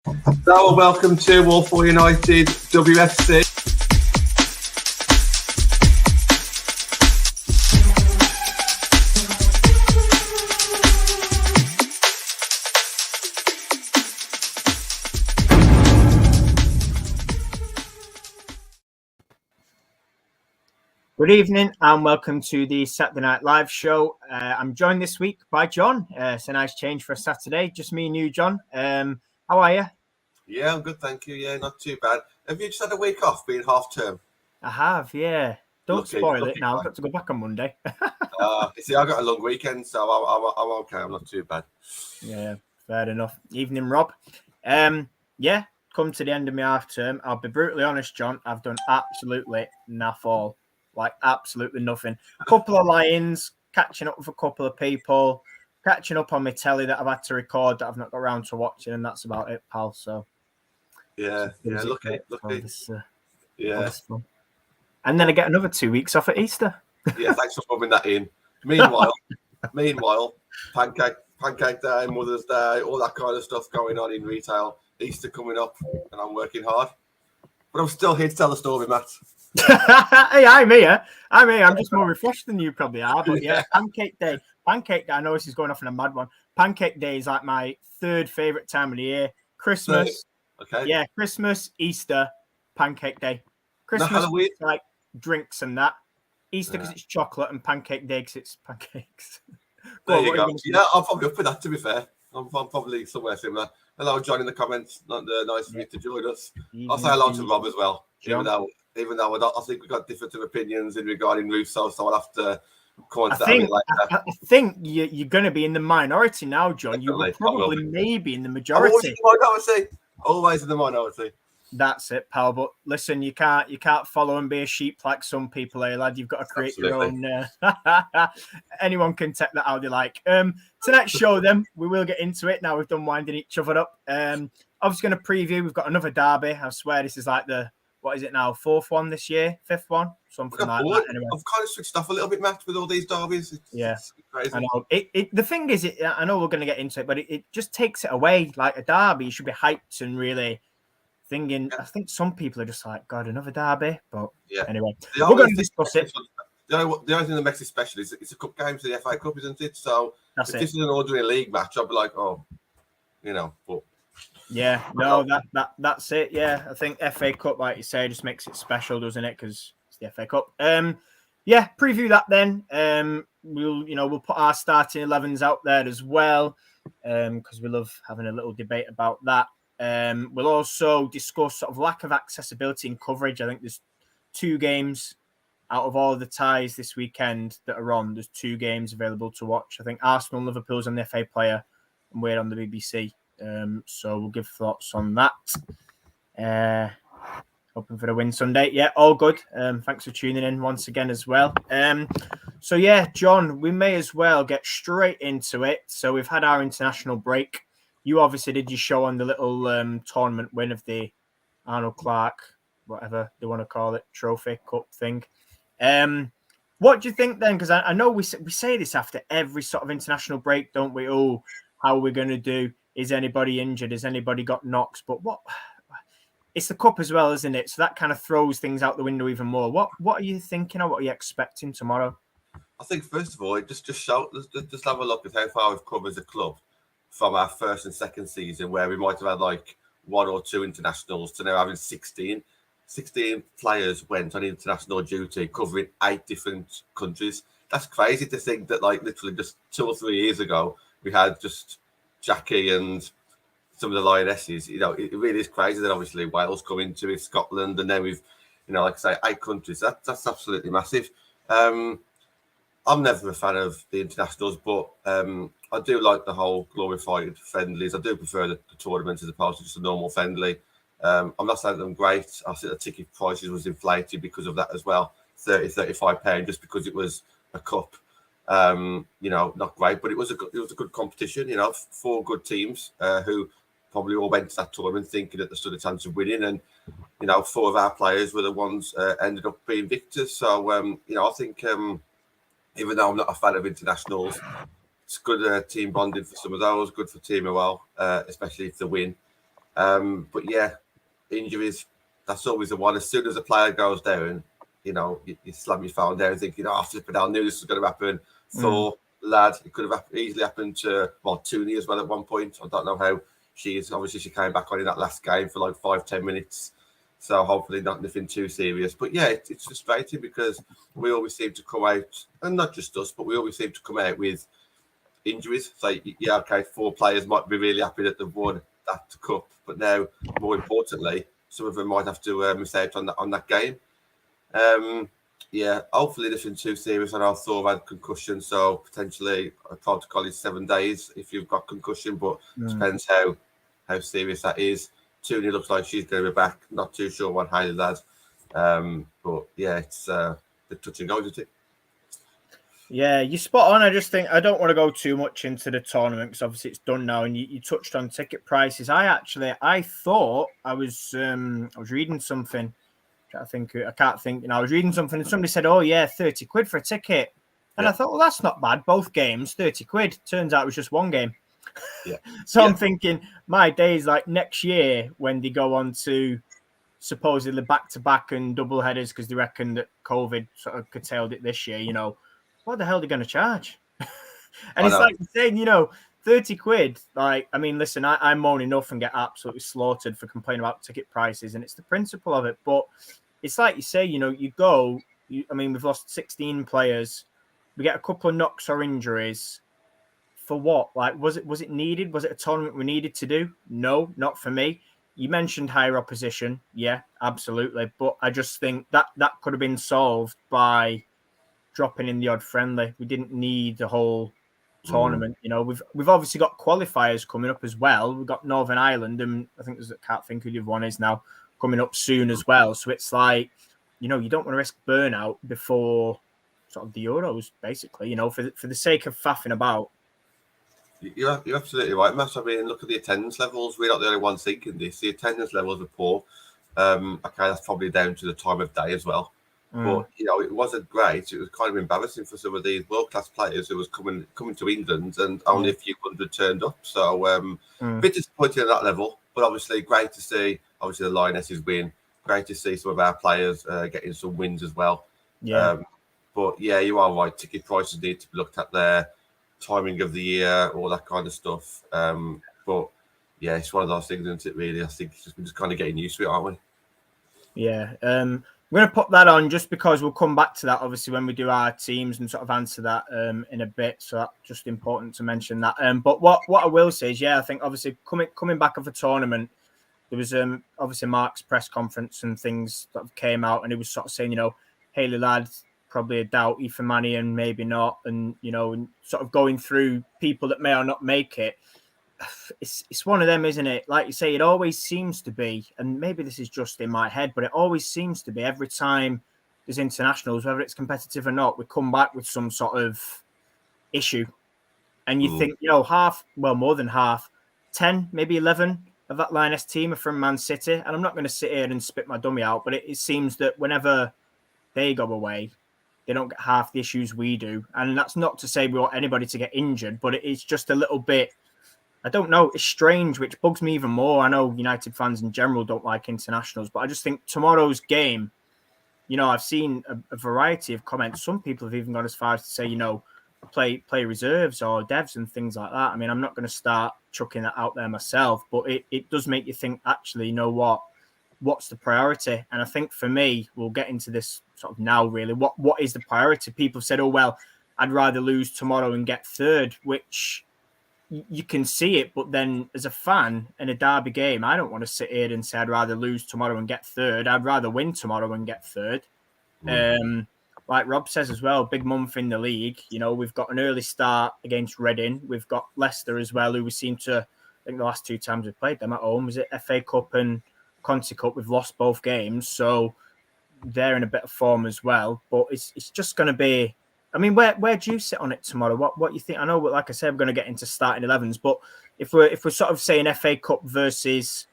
Hello, welcome to Walsall United WFC. Good evening and welcome to the Saturday Night Live show. I'm joined this week by John. It's a nice change for a Saturday. Just me and you, John. How are you? Yeah, I'm good, thank you. Yeah, not too bad. Have you just had a week off, being half term? I have, yeah. Don't spoil it now. Fine. I've got to go back on Monday. You see, I got a long weekend, so I'm okay. I'm not too bad. Yeah, fair enough. Evening, Rob. Yeah, come to the end of my half term. I'll be brutally honest, John. I've done absolutely naff all. Like, absolutely nothing. A couple of lie-ins, catching up with a couple of people, catching up on my telly that I've had to record that I've not got around to watching, and that's about it, pal. So, Lucky. Yeah. And then I get another 2 weeks off at Easter. Yeah, thanks for rubbing that in. Meanwhile, Pancake Day, Mother's Day, all that kind of stuff going on in retail. Easter coming up, and I'm working hard. But I'm still here to tell the story, Matt. Hey, I'm here. I'm just more refreshed than you probably are. But yeah, Pancake Day. I know this is going off on a mad one. Pancake Day is like my third favourite time of the year. Christmas. Okay. Yeah, Christmas, Easter, Pancake Day. Christmas is like drinks and that. Easter because it's chocolate, and Pancake Day because it's pancakes. There you go. Yeah, I'm probably up for that, to be fair. I'm probably somewhere similar. Hello, John, in the comments. Nice of you to join us. I'll say hello to Rob as well. John. Even though I think we've got different opinions regarding Russo, so I'll have to come on to that a bit later. I think you're going to be in the minority now, John. Definitely. You will probably maybe in the majority. Always in the minority. That's it, pal. But listen, you can't follow and be a sheep like some people, lad. You've got to create your own. Anyone can take that how they like. Tonight's show, then we will get into it. Now we've done winding each other up. I was going to preview. We've got another derby. I swear this is like what is it now? Fourth one this year, fifth one, something like that. Anyway. I've kind of switched off a little bit, Matt, with all these derbies. It's crazy. I know. The thing is, I know we're going to get into it, but it just takes it away. Like a derby, you should be hyped and really thinking. Yeah. I think some people are just like, God, another derby. But anyway, we're going to discuss it. The only thing that makes it special is it's a cup game to the FA Cup, isn't it? So if this is an ordinary league match, I'd be like, but. Yeah, no, that's it. Yeah, I think FA Cup, like you say, just makes it special, doesn't it? Because it's the FA Cup. Preview that then. We'll put our starting 11s out there as well, because we love having a little debate about that. We'll also discuss sort of lack of accessibility and coverage. I think there's 2 games out of all the ties this weekend that are on. There's 2 games available to watch. I think Arsenal and Liverpool's on the FA Player, and we're on the BBC. So we'll give thoughts on that. Hoping for a win Sunday. Yeah, all good. Thanks for tuning in once again as well. John, we may as well get straight into it. So we've had our international break. You obviously did your show on the little tournament win of the Arnold Clark, whatever they want to call it, trophy cup thing. What do you think then? Because I know we say this after every sort of international break, don't we? Oh, how are we going to do? Is anybody injured? Has anybody got knocks? But it's the cup as well, isn't it? So that kind of throws things out the window even more. What are you thinking or what are you expecting tomorrow? I think first of all, just have a look at how far we've come as a club from our first and second season, where we might have had like 1 or 2 internationals, to now having 16. 16 players went on international duty, covering 8 different countries. That's crazy to think that, like, literally just 2 or 3 years ago, we had just Jackie and some of the Lionesses. It really is crazy that obviously Wales come into it, Scotland, and then we've, like I say, 8 countries. That's absolutely massive. I'm never a fan of the internationals, but I do like the whole glorified friendlies. I do prefer the tournament as opposed to just a normal friendly. I'm not saying them great. I think the ticket prices was inflated because of that as well. £30-35 just because it was a cup. Not great, but it was a good competition. 4 good teams who probably all went to that tournament thinking that they stood a chance of winning, and 4 of our players were the ones ended up being victors. So I think even though I'm not a fan of internationals, it's good team bonding for some of those, good for team morale, especially if they win. But yeah, injuries, that's always the one. As soon as a player goes down, you slam your phone down thinking, oh, flipping out, I knew this was going to happen. Thor, lad, it could have easily happened to, Tooney as well at one point. I don't know how she is. Obviously, she came back on in that last game for like 5-10 minutes. So hopefully not nothing too serious. But yeah, it's frustrating because we always seem to come out, and not just us, but we always seem to come out with injuries. So yeah, okay, 4 players might be really happy that they've won that cup, but now more importantly, some of them might have to miss out on that game. Yeah, hopefully nothing too serious. I know Thor had concussion, so potentially a protocol is 7 days if you've got concussion, but depends how serious that is. Tooney looks like she's going to be back. Not too sure what Hayley has. But yeah, it's the touch and go, isn't it? Yeah, you're spot on. I just think I don't want to go too much into the tournament because obviously it's done now, and you touched on ticket prices. I thought I was reading something. I can't think. I was reading something, and somebody said, "Oh yeah, 30 quid for a ticket," and I thought, well, that's not bad. Both games, 30 quid. Turns out it was just one game. Yeah. So I'm thinking, my days, like next year when they go on to supposedly back-to-back and double headers because they reckon that COVID sort of curtailed it this year. What the hell are they going to charge? And it's like saying, 30 quid. Like, I mean, listen, I moan enough and get absolutely slaughtered for complaining about ticket prices, and it's the principle of it. But it's like you say, we've lost 16 players. We get a couple of knocks or injuries. For what? Like, was it needed? Was it a tournament we needed to do? No, not for me. You mentioned higher opposition. Yeah, absolutely. But I just think that could have been solved by dropping in the odd friendly. We didn't need the whole tournament. We've obviously got qualifiers coming up as well. We've got Northern Ireland, and I can't think who the other one is now, coming up soon as well. So it's like, you don't want to risk burnout before sort of the Euros, basically, for the sake of faffing about. You're absolutely right, Matt. I mean, look at the attendance levels. We're not the only ones thinking this. The attendance levels are poor. Okay, that's probably down to the time of day as well. But it wasn't great. It was kind of embarrassing for some of these world-class players who was coming to England, and only a few hundred turned up. So a bit disappointing at that level. But obviously, great to see. Obviously, the Lionesses win. Great to see some of our players getting some wins as well. Yeah. But yeah, you are right. Ticket prices need to be looked at there. Timing of the year, all that kind of stuff. But yeah, it's one of those things, isn't it? Really, I think we're just kind of getting used to it, aren't we? Yeah. I'm going to put that on just because we'll come back to that, obviously, when we do our teams and sort of answer that in a bit. So that's just important to mention that. But what I will say is, I think obviously coming back of a tournament, there was obviously Mark's press conference and things that came out, and he was sort of saying, Hayley lads, probably a doubt, Ethan Mannion, maybe not, and and sort of going through people that may or not make it. It's one of them, isn't it? Like you say, it always seems to be, and maybe this is just in my head, but it always seems to be every time there's internationals, whether it's competitive or not, we come back with some sort of issue. And you think, more than half, 10, maybe 11 of that Lioness team are from Man City. And I'm not going to sit here and spit my dummy out, but it seems that whenever they go away, they don't get half the issues we do. And that's not to say we want anybody to get injured, but it's just a little bit, I don't know, it's strange, which bugs me even more. I know United fans in general don't like internationals, but I just think tomorrow's game, I've seen a variety of comments. Some people have even gone as far as to say, play reserves or devs and things like that. I mean, I'm not going to start chucking that out there myself, but it does make you think, actually, what's the priority? And I think for me, we'll get into this sort of now, really. What is the priority? People have said, oh, well, I'd rather lose tomorrow and get third, which you can see it. But then as a fan in a derby game, I don't want to sit here and say I'd rather lose tomorrow and get third. I'd rather win tomorrow and get third. Like Rob says as well, big month in the league. We've got an early start against Reading. We've got Leicester as well, who we seem to, I think the last 2 times we played them at home, was it FA Cup and Conti Cup? We've lost both games, so they're in a bit of form as well. But it's just going to be, I mean, where do you sit on it tomorrow? What you think? I know, like I said, we're going to get into starting 11s, but if we're sort of saying FA Cup versus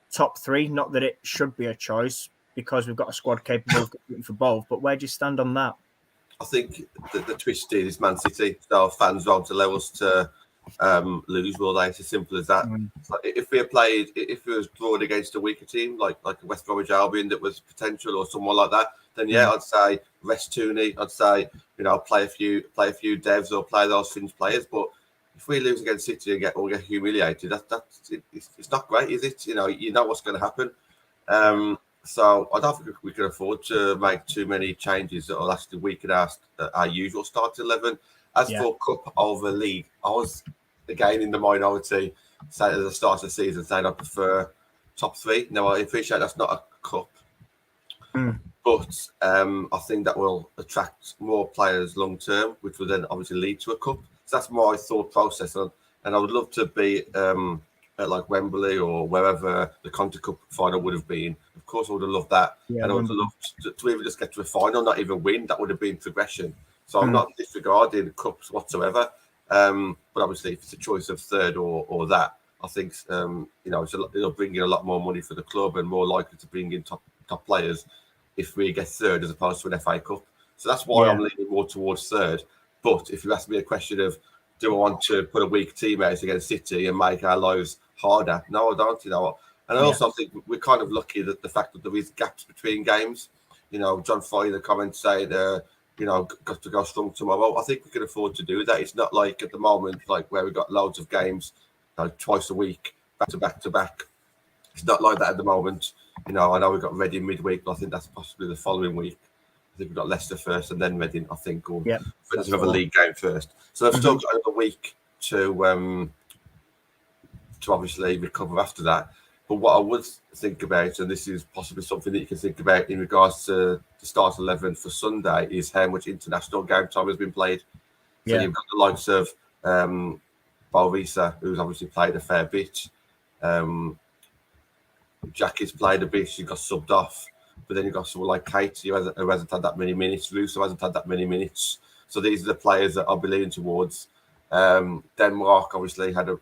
top 3, not that it should be a choice because we've got a squad capable of competing for both, but where do you stand on that? I think the twist is Man City. So fans won't allow us to lose, will they? It's as simple as that. So if we was drawn against a weaker team like West Bromwich Albion that was potential or someone like that, then I'd say rest Tooney. I'd say play a few devs or play those Finns players. But if we lose against City and get humiliated, it's not great, is it? You know what's going to happen. So I don't think we can afford to make too many changes that will actually weaken our usual start 11. As for Cup over League, I was again in the minority saying at the start of the season saying I prefer top 3. Now I appreciate that's not a cup, but I think that will attract more players long term, which will then obviously lead to a cup. So that's my thought process, and I would love to be at like Wembley or wherever the Conti Cup final would have been. Of course, I would have loved that, and I would have loved to even just get to a final, not even win. That would have been progression. So I'm not disregarding cups whatsoever. But obviously, if it's a choice of third or that, I think it'll bring in a lot more money for the club and more likely to bring in top players if we get third as opposed to an FA Cup. So that's why I'm leaning more towards third. But if you ask me a question of do I want to put a weak team out against City and make our lives harder? No, I don't. And I also think we're kind of lucky that the fact that there is gaps between games. John Foy in the comments saying, got to go strong tomorrow. I think we can afford to do that. It's not like at the moment, like where we've got loads of games, twice a week, back to back. It's not like that at the moment. I know we've got Reading midweek, but I think that's possibly the following week. I think we've got Leicester first and then Reading, I think, or there's another league game first. So they've still got another week to obviously recover after that. But what I would think about, and this is possibly something that you can think about in regards to the start 11 for Sunday, is how much international game time has been played. So you've got the likes of Balvisa, who's obviously played a fair bit. Jackie's played a bit, she got subbed off. But then you've got someone like Katie who hasn't had that many minutes. Russo hasn't had that many minutes. So these are the players that I'll be leaning towards. Denmark obviously had a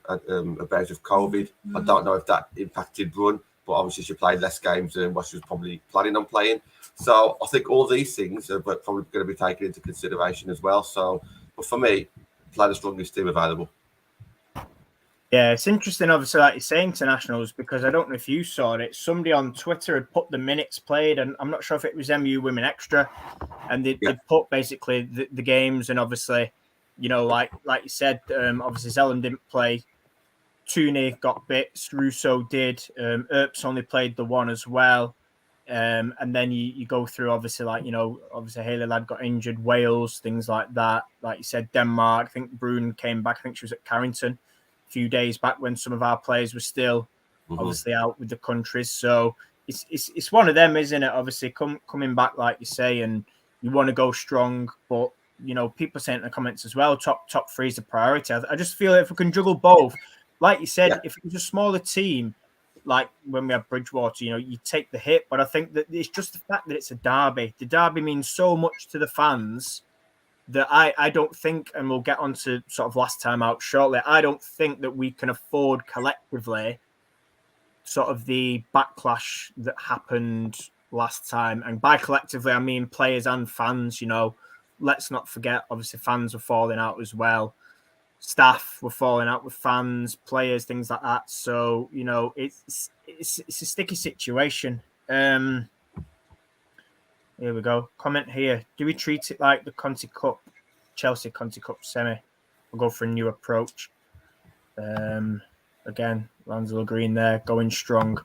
bout of COVID. I don't know if that impacted Brun, but obviously she played less games than what she was probably planning on playing. So I think all these things are probably going to be taken into consideration as well. So, but for me, play the strongest team available. Yeah, it's interesting, obviously, like you say, internationals, because I don't know if you saw it. Somebody on Twitter had put the minutes played, and I'm not sure if it was MU Women Extra, and they put basically the games, and obviously, like you said, obviously Zelen didn't play. Tooney got bits, Russo did, Earps only played the one as well. And then you go through, obviously, obviously Haley Ladd got injured, Wales, things like that. Like you said, Denmark, I think Brun came back, I think she was at Carrington few days back when some of our players were still obviously out with the countries. So it's one of them, isn't it? Obviously coming back, like you say, and you want to go strong, but people saying in the comments as well, top 3 is the priority. I just feel if we can juggle both, like you said, if it was a smaller team, like when we have Bridgewater, you take the hit, but I think that it's just the fact that it's a derby. The derby means so much to the fans that I don't think, and we'll get on to sort of last time out shortly, I don't think that we can afford collectively sort of the backlash that happened last time. And by collectively, I mean players and fans, let's not forget, obviously fans were falling out as well. Staff were falling out with fans, players, things like that. So, it's a sticky situation. Here we go. Comment here. Do we treat it like the Conti Cup, Chelsea Conti Cup semi? We'll go for a new approach. Again, Lansdale Green there, going strong.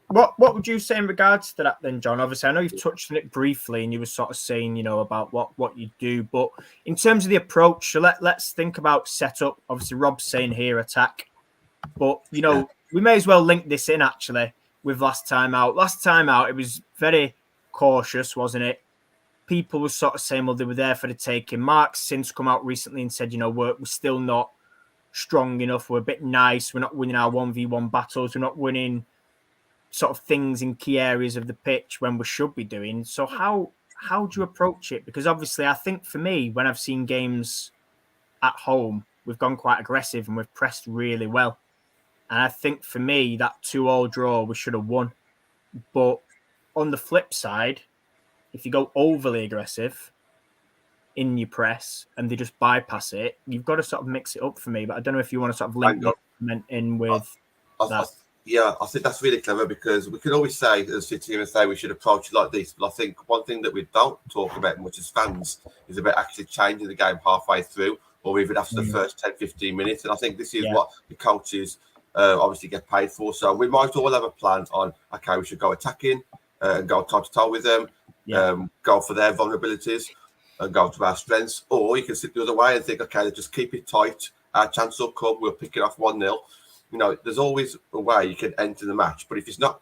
What would you say in regards to that then, John? Obviously, I know you've touched on it briefly and you were sort of saying, about what you do. But in terms of the approach, so let's think about setup. Obviously, Rob's saying here attack. But, we may as well link this in, actually, with last time out. Last time out, it was very cautious, wasn't it? People were sort of saying, well, they were there for the taking. Mark's since come out recently and said, we're still not strong enough. We're a bit nice. We're not winning our 1v1 battles. We're not winning sort of things in key areas of the pitch when we should be doing. So how do you approach it? Because obviously, I think for me, when I've seen games at home, we've gone quite aggressive and we've pressed really well. And I think for me, that 2-2 draw, we should have won. But on the flip side, if you go overly aggressive, in your press and they just bypass it. You've got to sort of mix it up for me. But I don't know if you want to sort of link your comment in with that. I think that's really clever, because we can always say, as City and say, we should approach it like this. But I think one thing that we don't talk about much as fans is about actually changing the game halfway through, or even after the first 10, 15 minutes. And I think this is what the coaches obviously get paid for. So we might all have a plan on, okay, we should go attacking and go toe-to-toe with them, go for their vulnerabilities and go to our strengths. Or you can sit the other way and think, okay, let's just keep it tight. Our chance will come. We'll pick it off 1-0. You know, there's always a way you can enter the match. But if it's not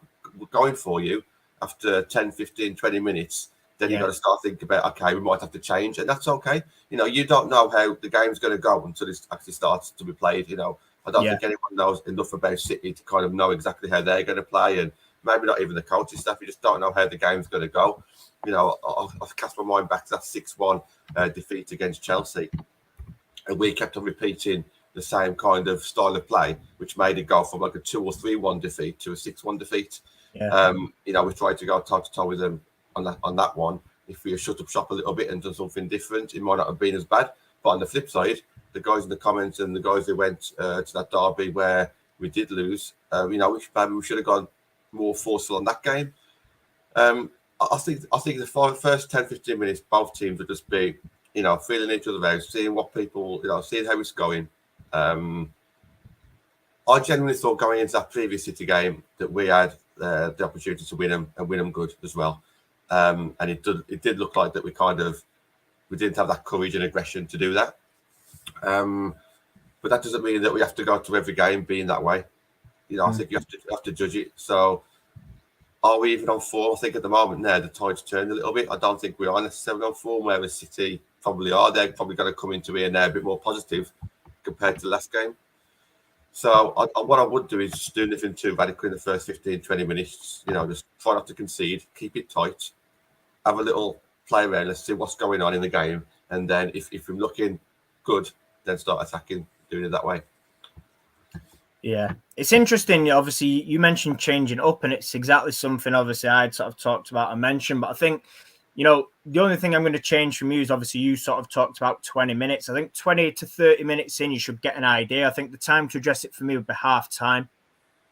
going for you after 10, 15, 20 minutes, then you've got to start thinking about, okay, we might have to change. And that's okay. You know, you don't know how the game's going to go until it actually starts to be played. You know, I don't think anyone knows enough about City to kind of know exactly how they're going to play. And maybe not even the coaching staff. You just don't know how the game's going to go. You know, I've cast my mind back to that 6-1 defeat against Chelsea. And we kept on repeating the same kind of style of play, which made it go from like a 2 or 3-1 defeat to a 6-1 defeat. You know, we tried to go toe-to-toe with them on that one. If we had shut up shop a little bit and done something different, it might not have been as bad. But on the flip side, the guys in the comments and the guys who went to that derby where we did lose, you know, maybe we should have gone more forceful on that game. I think the first 10, 15 minutes, both teams would just be, you know, feeling each other out, seeing what people, you know, seeing how it's going. I genuinely thought going into that previous City game that we had the opportunity to win them and win them good as well. And it did look like that we didn't have that courage and aggression to do that. But that doesn't mean that we have to go to every game being that way. You know, I think you have to judge it. So are we even on form? I think at the moment now the tide's turned a little bit. I don't think we are necessarily on form, whereas City probably are. They're probably going to come into here now a bit more positive compared to the last game. So what I would do is just do nothing too radical in the first 15, 20 minutes. You know, just try not to concede, keep it tight, have a little play around, let's see what's going on in the game. And then if we're looking good, then start attacking, doing it that way. Yeah, it's interesting. Obviously, you mentioned changing up, and it's exactly something obviously I'd sort of talked about and mentioned. But I think, you know, the only thing I'm going to change from you is obviously you sort of talked about 20 minutes. I think 20 to 30 minutes in, you should get an idea. I think the time to address it for me would be half time.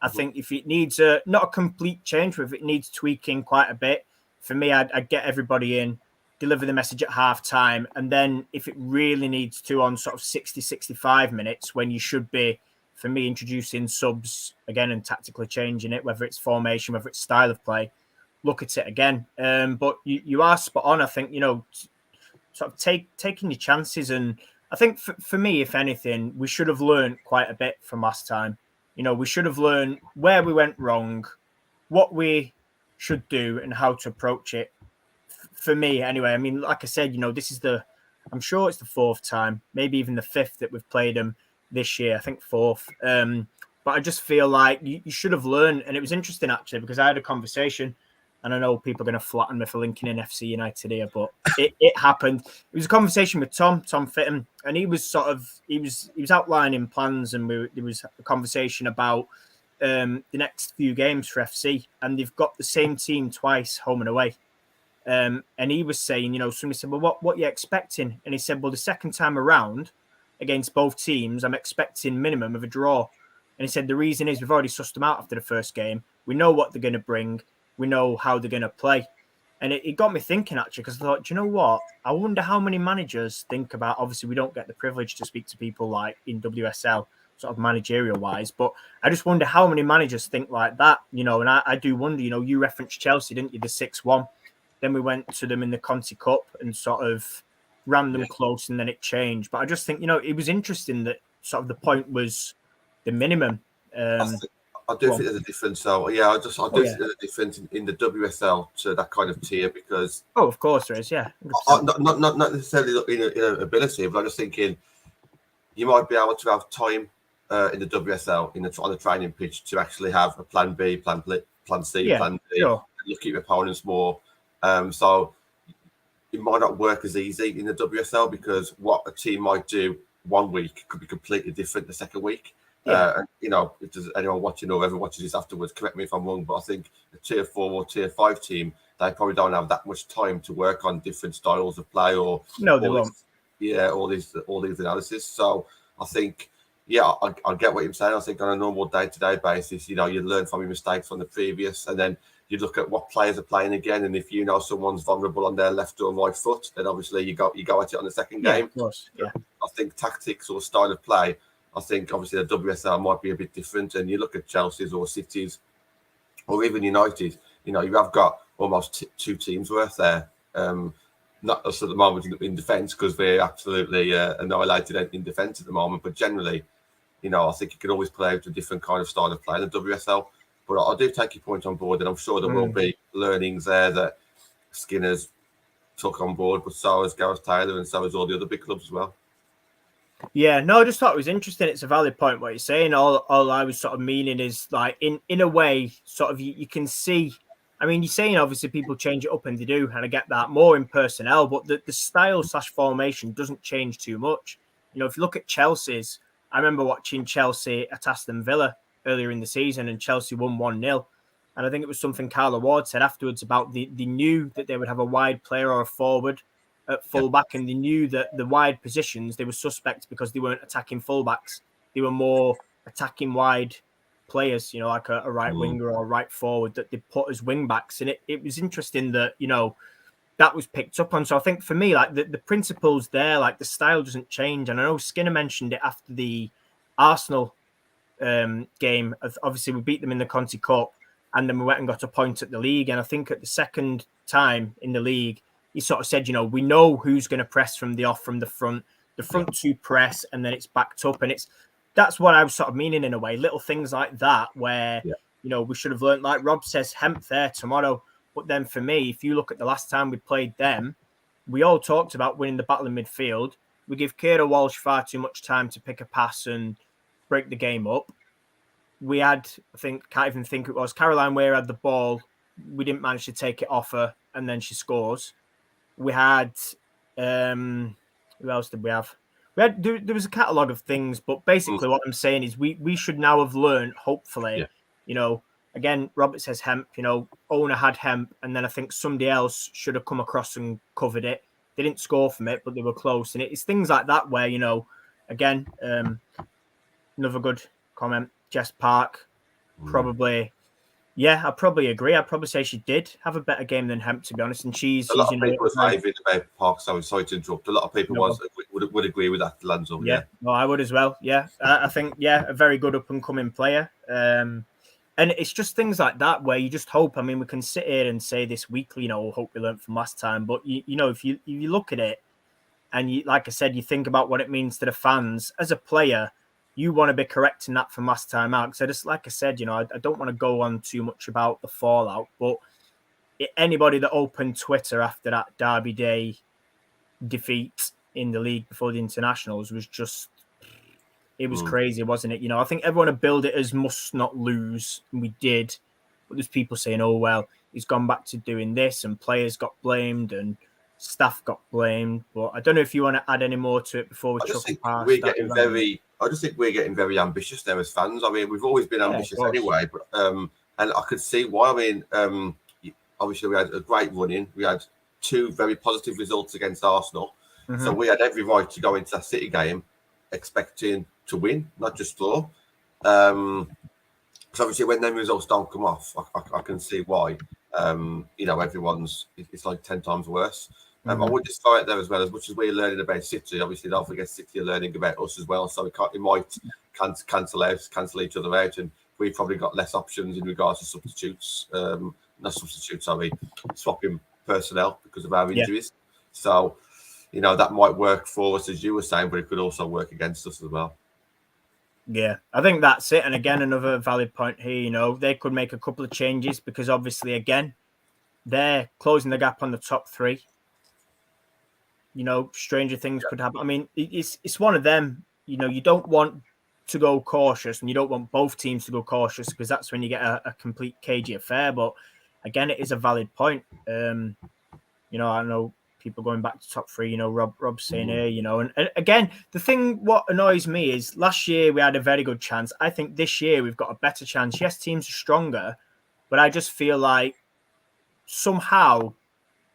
I think if it needs not a complete change, but if it needs tweaking quite a bit, for me, I'd get everybody in, deliver the message at half time. And then if it really needs to on sort of 60, 65 minutes, when you should be, for me, introducing subs again and tactically changing it, whether it's formation, whether it's style of play, look at it again. But you are spot on. I think, you know, sort of taking your chances. And I think for me, if anything, we should have learned quite a bit from last time. You know, we should have learned where we went wrong, what we should do and how to approach it. For me, anyway, I mean, like I said, you know, I'm sure it's the 4th time, maybe even the 5th that we've played them this year. I think 4th. But I just feel like you should have learned. And it was interesting, actually, because I had a conversation, and I know people are going to flatten me for linking in FC United here, but it happened. It was a conversation with Tom Fitton, and he was outlining plans, and there was a conversation about the next few games for FC, and they've got the same team twice, home and away. And he was saying, you know, somebody said, well, what are you expecting? And he said, well, the second time around against both teams, I'm expecting minimum of a draw. And he said, the reason is we've already sussed them out after the first game. We know what they're going to bring. We know how they're going to play. And it got me thinking, actually, because I thought, do you know what? I wonder how many managers think about, obviously, we don't get the privilege to speak to people like in WSL, sort of managerial wise, but I just wonder how many managers think like that, you know, and I do wonder, you know, you referenced Chelsea, didn't you, the 6-1. Then we went to them in the Conti Cup and sort of ran them close, and then it changed. But I just think, you know, it was interesting that sort of the point was the minimum. I do think there's a difference. So yeah, I do think there's a difference in the WSL to that kind of tier, because of course there is, yeah. Not necessarily in ability, but I'm just thinking you might be able to have time in the WSL on the training pitch to actually have a plan B, plan C, plan D, look at your opponents more. So it might not work as easy in the WSL, because what a team might do one week could be completely different the second week. And, you know, if there's anyone watching or ever watches this afterwards, correct me if I'm wrong, but I think a tier 4 or tier 5 team, they probably don't have that much time to work on different styles of play or No, they won't. all these analysis. So I think, I get what you're saying. I think on a normal day-to-day basis, you learn from your mistakes from the previous, and then you look at what players are playing again. And if someone's vulnerable on their left or right foot, then obviously you go at it on the second game. Of course. Yeah. I think tactics or style of play, I think obviously the WSL might be a bit different. And you look at Chelsea's or City's or even United, you have got almost two teams worth there. Not us at the moment in defence, because we're absolutely annihilated in defence at the moment. But generally, I think you can always play out a different kind of style of play in the WSL. But I do take your point on board, and I'm sure there will be learnings there that Skinner's took on board, but so has Gareth Taylor, and so has all the other big clubs as well. Yeah, no, I just thought it was interesting. It's a valid point what you're saying. All I was sort of meaning is, like, in a way, sort of you can see. I mean, you're saying obviously people change it up, and they do, and I get that more in personnel, but the style / formation doesn't change too much. If you look at Chelsea's, I remember watching Chelsea at Aston Villa earlier in the season, and Chelsea won 1-0. And I think it was something Carla Ward said afterwards about they knew that they would have a wide player or a forward at fullback, and they knew that the wide positions, they were suspect because they weren't attacking fullbacks. They were more attacking wide players, like a right winger or a right forward that they put as wing backs. And it was interesting that, that was picked up on. So I think for me, like the principles there, like the style doesn't change. And I know Skinner mentioned it after the Arsenal game. Obviously, we beat them in the Conti Cup, and then we went and got a point at the league. And I think at the second time in the league, he sort of said, we know who's going to press from the front two press, and then it's backed up. And that's what I was sort of meaning in a way. Little things like that where, we should have learned, like Rob says, Hemp there tomorrow. But then for me, if you look at the last time we played them, we all talked about winning the battle in midfield. We give Kira Walsh far too much time to pick a pass and break the game up. We had, can't even think it was, Caroline Weir had the ball. We didn't manage to take it off her, and then she scores. We had, who else did we have? There was a catalogue of things, but basically what I'm saying is we should now have learned, hopefully, again, Robert says Hemp, owner had Hemp, and then I think somebody else should have come across and covered it. They didn't score from it, but they were close. And it's things like that where, again, another good comment, Jess Park, probably, I'd probably agree. I'd probably say she did have a better game than Hemp, to be honest. And she's a lot of people are raving about Park, so sorry to interrupt. A lot of people would agree with that, Lanzo. Yeah, well, I would as well. Yeah, I think, a very good up-and-coming player. And it's just things like that where you just hope. I mean, we can sit here and say this weekly, hope we learned from last time. But, if you look at it and, like I said, you think about what it means to the fans, as a player, you want to be correcting that from last time out. So just like I said, I don't want to go on too much about the fallout, but anybody that opened Twitter after that Derby Day defeat in the league before the internationals was just, it was crazy, wasn't it? I think everyone had billed it as must not lose, and we did. But there's people saying, oh, well, he's gone back to doing this, and players got blamed, and staff got blamed. But I don't know if you want to add any more to it before we chuck it past. I just think we're getting very ambitious there as fans. I mean, we've always been ambitious anyway, but and I could see why. I mean, obviously we had a great run in. We had 2 very positive results against Arsenal, so we had every right to go into that City game expecting to win, not just draw. So obviously when them results don't come off, I can see why. Everyone's it's like 10 times worse. I would just throw it there as well. As much as we're learning about City, obviously don't forget City are learning about us as well. So it might cancel each other out, and we've probably got less options in regards to swapping personnel because of our injuries. So, that might work for us, as you were saying, but it could also work against us as well. Yeah, I think that's it. And again, another valid point here, they could make a couple of changes because obviously, again, they're closing the gap on the top 3. Stranger things could happen. I mean, it's one of them, you don't want to go cautious, and you don't want both teams to go cautious because that's when you get a complete cagey affair. But again, it is a valid point. I know people going back to top 3, Rob's saying here, and again, the thing, what annoys me is last year we had a very good chance. I think this year we've got a better chance. Yes, teams are stronger, but I just feel like somehow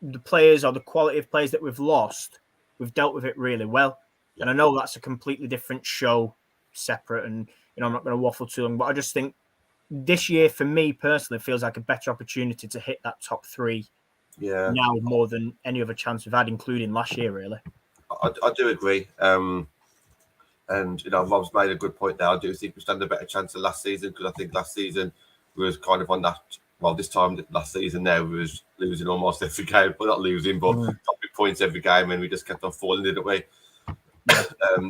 the players or the quality of players that we've lost, we've dealt with it really well. Yeah. And I know that's a completely different show, separate, and I'm not going to waffle too long, but I just think this year, for me personally, feels like a better opportunity to hit that top 3 now more than any other chance we've had, including last year, really. I do agree. And, Rob's made a good point there. I do think we stand a better chance than last season, because I think last season we was kind of on that, this time last season now we was losing almost every game. Well, not losing, but dropping points every game, and we just kept on falling, didn't we?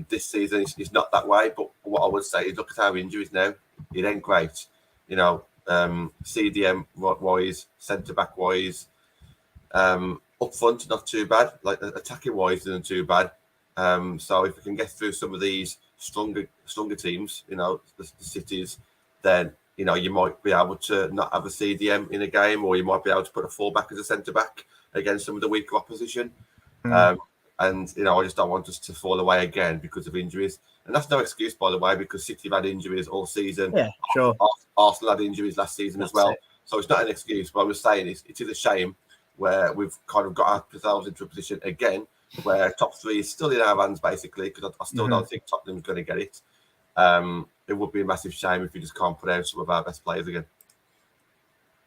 This season it's not that way, but what I would say is look at our injuries now. It ain't great. CDM wise, centre back wise, up front not too bad. Like attacking wise isn't too bad. So if we can get through some of these stronger teams, the cities, then you might be able to not have a CDM in a game, or you might be able to put a fullback as a centre back against some of the weaker opposition. And I just don't want us to fall away again because of injuries. And that's no excuse, by the way, because City have had injuries all season. Yeah, sure. Arsenal had injuries last season as well. So it's not an excuse. But I was saying it is a shame where we've kind of got ourselves into a position again where top 3 is still in our hands, basically, because I still don't think Tottenham's going to get it. It would be a massive shame if we just can't put out some of our best players again.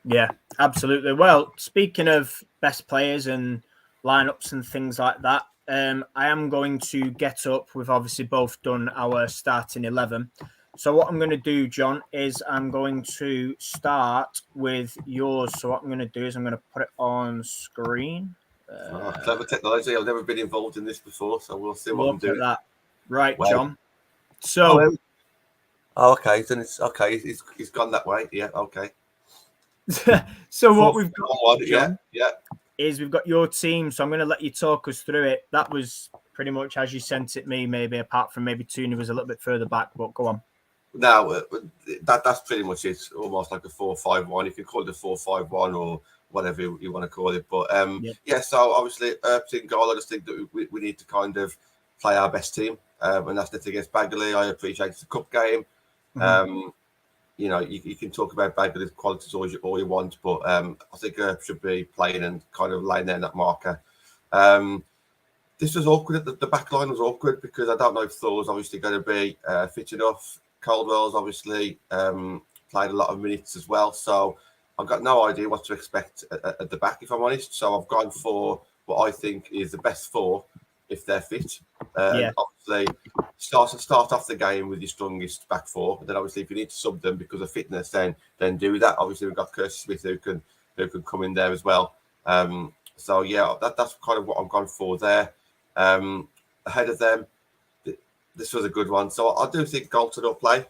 Yeah, absolutely. Well, speaking of best players and lineups and things like that, I am going to get up. We've obviously both done our starting 11. So what I'm going to do, John, is I'm going to start with yours. So what I'm going to do is I'm going to put it on screen. Clever technology. I've never been involved in this before, so we'll see what I'm doing. That. Right, well, John. So, okay. Then it's okay. He's gone that way. Yeah. Okay. So what we've got, John, is we've got your team. So I'm going to let you talk us through it. That was pretty much as you sent it me, maybe apart from maybe Tuna was a little bit further back. But go on. Now that's pretty much it. Almost like a 4-5-1. You can call it a 4-5-1 or whatever you want to call it. But so obviously in goal, I just think that we need to kind of play our best team, and that's the thing against Bagley. I appreciate it's a cup game. You can talk about Bagley's qualities all you want, but I think should be playing and kind of laying there in that marker. This was awkward. The back line was awkward because I don't know if Thor's obviously going to be fit enough. Caldwell's obviously played a lot of minutes as well, so I've got no idea what to expect at the back, if I'm honest. So I've gone for what I think is the best 4 if they're fit. Obviously, start off the game with your strongest back 4. And then obviously, if you need to sub them because of fitness, then do that. Obviously, we've got Curtis Smith who can come in there as well. That's kind of what I've gone for there. Ahead of them, this was a good one. So I do think Galton will play.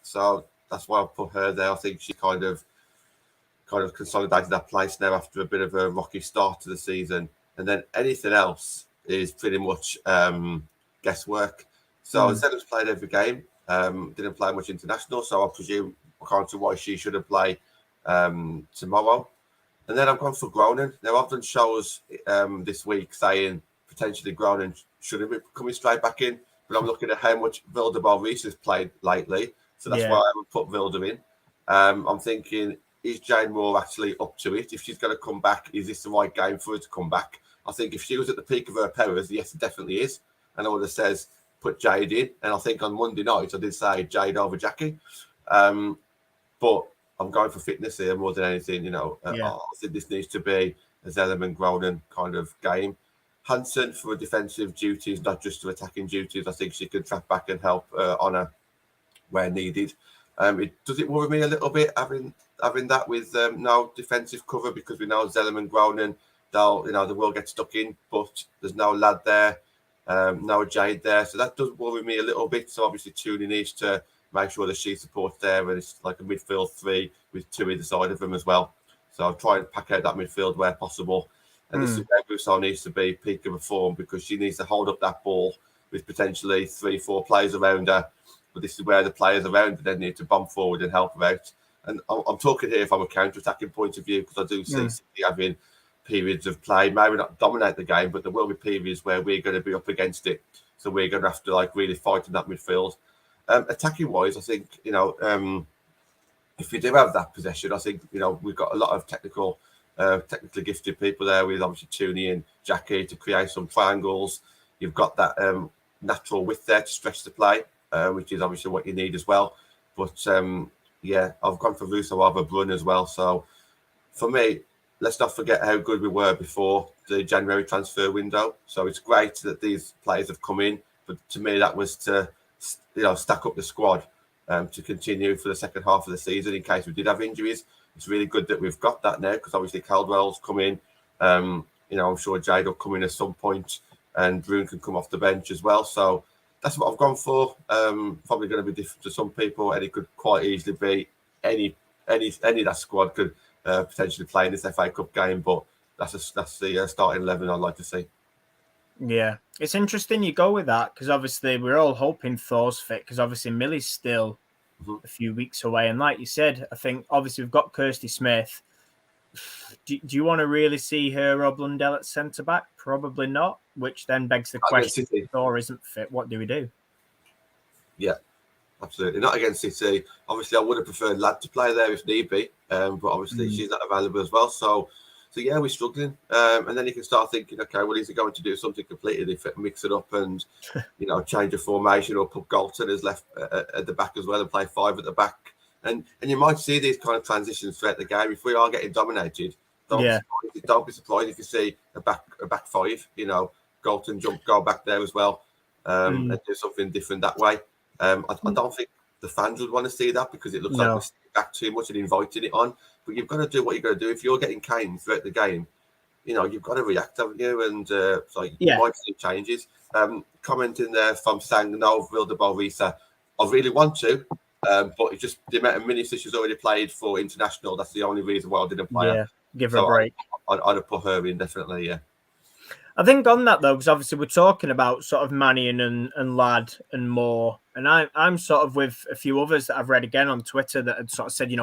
So that's why I put her there. I think she kind of consolidated that place now after a bit of a rocky start to the season. And then anything else is pretty much guesswork. So Zella's played every game, didn't play much international, so I presume I can't see why she shouldn't play tomorrow. And then I've gone for Groningen. Now I've done shows this week saying potentially Groningen shouldn't be coming straight back in, but I'm looking at how much Vilda Reese has played lately, so that's why I haven't put Vilda in. I'm thinking, is Jane Moore actually up to it? If she's going to come back, is this the right game for her to come back? I think if she was at the peak of her powers, yes, it definitely is. And I would have says put Jade in. And I think on Monday night I did say Jade over Jackie. But I'm going for fitness here more than anything. I think this needs to be a Zellerman Groningen kind of game. Hansen for defensive duties, not just for attacking duties. I think she can track back and help Honor where needed. Does it worry me a little bit having that with no defensive cover, because we know Zellerman Groningen, they will get stuck in, but there's no lad there, no Jade there, so that does worry me a little bit. So obviously Tuni needs to make sure that she supports there, and it's like a midfield 3 with 2 either side of them as well. So I'll try and pack out that midfield where possible. And this is where Rousseau needs to be peak of a form, because she needs to hold up that ball with potentially 3-4 players around her. But this is where the players around her then need to bump forward and help her out. And I'm talking here from a counter-attacking point of view, because I do see City having periods of play, maybe not dominate the game, but there will be periods where we're going to be up against it. So we're going to have to really fight in that midfield. Attacking-wise, I think, if we do have that possession, I think, we've got a lot of technical technically gifted people there with obviously Tooney and Jackie to create some triangles. You've got that natural width there to stretch the play, which is obviously what you need as well. But yeah, I've gone for Russo over Brun as well. So for me, let's not forget how good we were before the January transfer window. So it's great that these players have come in, but to me that was to stack up the squad to continue for the second half of the season in case we did have injuries. It's really good that we've got that now because obviously Caldwell's come in. I'm sure Jade will come in at some point, and Brun can come off the bench as well. So that's what I've gone for. Probably going to be different to some people, and it could quite easily be any of that squad could potentially play in this FA Cup game. But that's the starting 11 I'd like to see. Yeah, it's interesting you go with that because obviously we're all hoping Thor's fit because obviously Millie's still a few weeks away. And like you said, I think obviously we've got Kirsty Smith. Do you want to really see her or Blundell at centre back? Probably not, which then begs the question: if Thor isn't fit, what do we do? Yeah, absolutely. Not against City. Obviously, I would have preferred Ladd to play there if need be, but obviously she's not available as well. So yeah, we're struggling. And then you can start thinking, okay, well, is he going to do something completely different, mix it up and, change a formation or put Galton as left at the back as well and play 5 at the back? And you might see these kind of transitions throughout the game. If we are getting dominated, don't be surprised if you see a back 5, Galton go back there as well and do something different that way. I don't think the fans would want to see that because it looks like we're sitting back too much and inviting it on. But you've got to do what you've got to do. If you're getting caned throughout the game, you've got to react, haven't you? And you might see changes. Commenting there from Sang, no, Wildebow Risa. I really want to, but it's just the amount of minutes that she's already played for international. That's the only reason why I didn't play her. Give her a break. I'd have put her in, definitely, yeah. I think on that, though, because obviously we're talking about sort of Mannion and Ladd and Moore. And I'm sort of with a few others that I've read again on Twitter that had sort of said,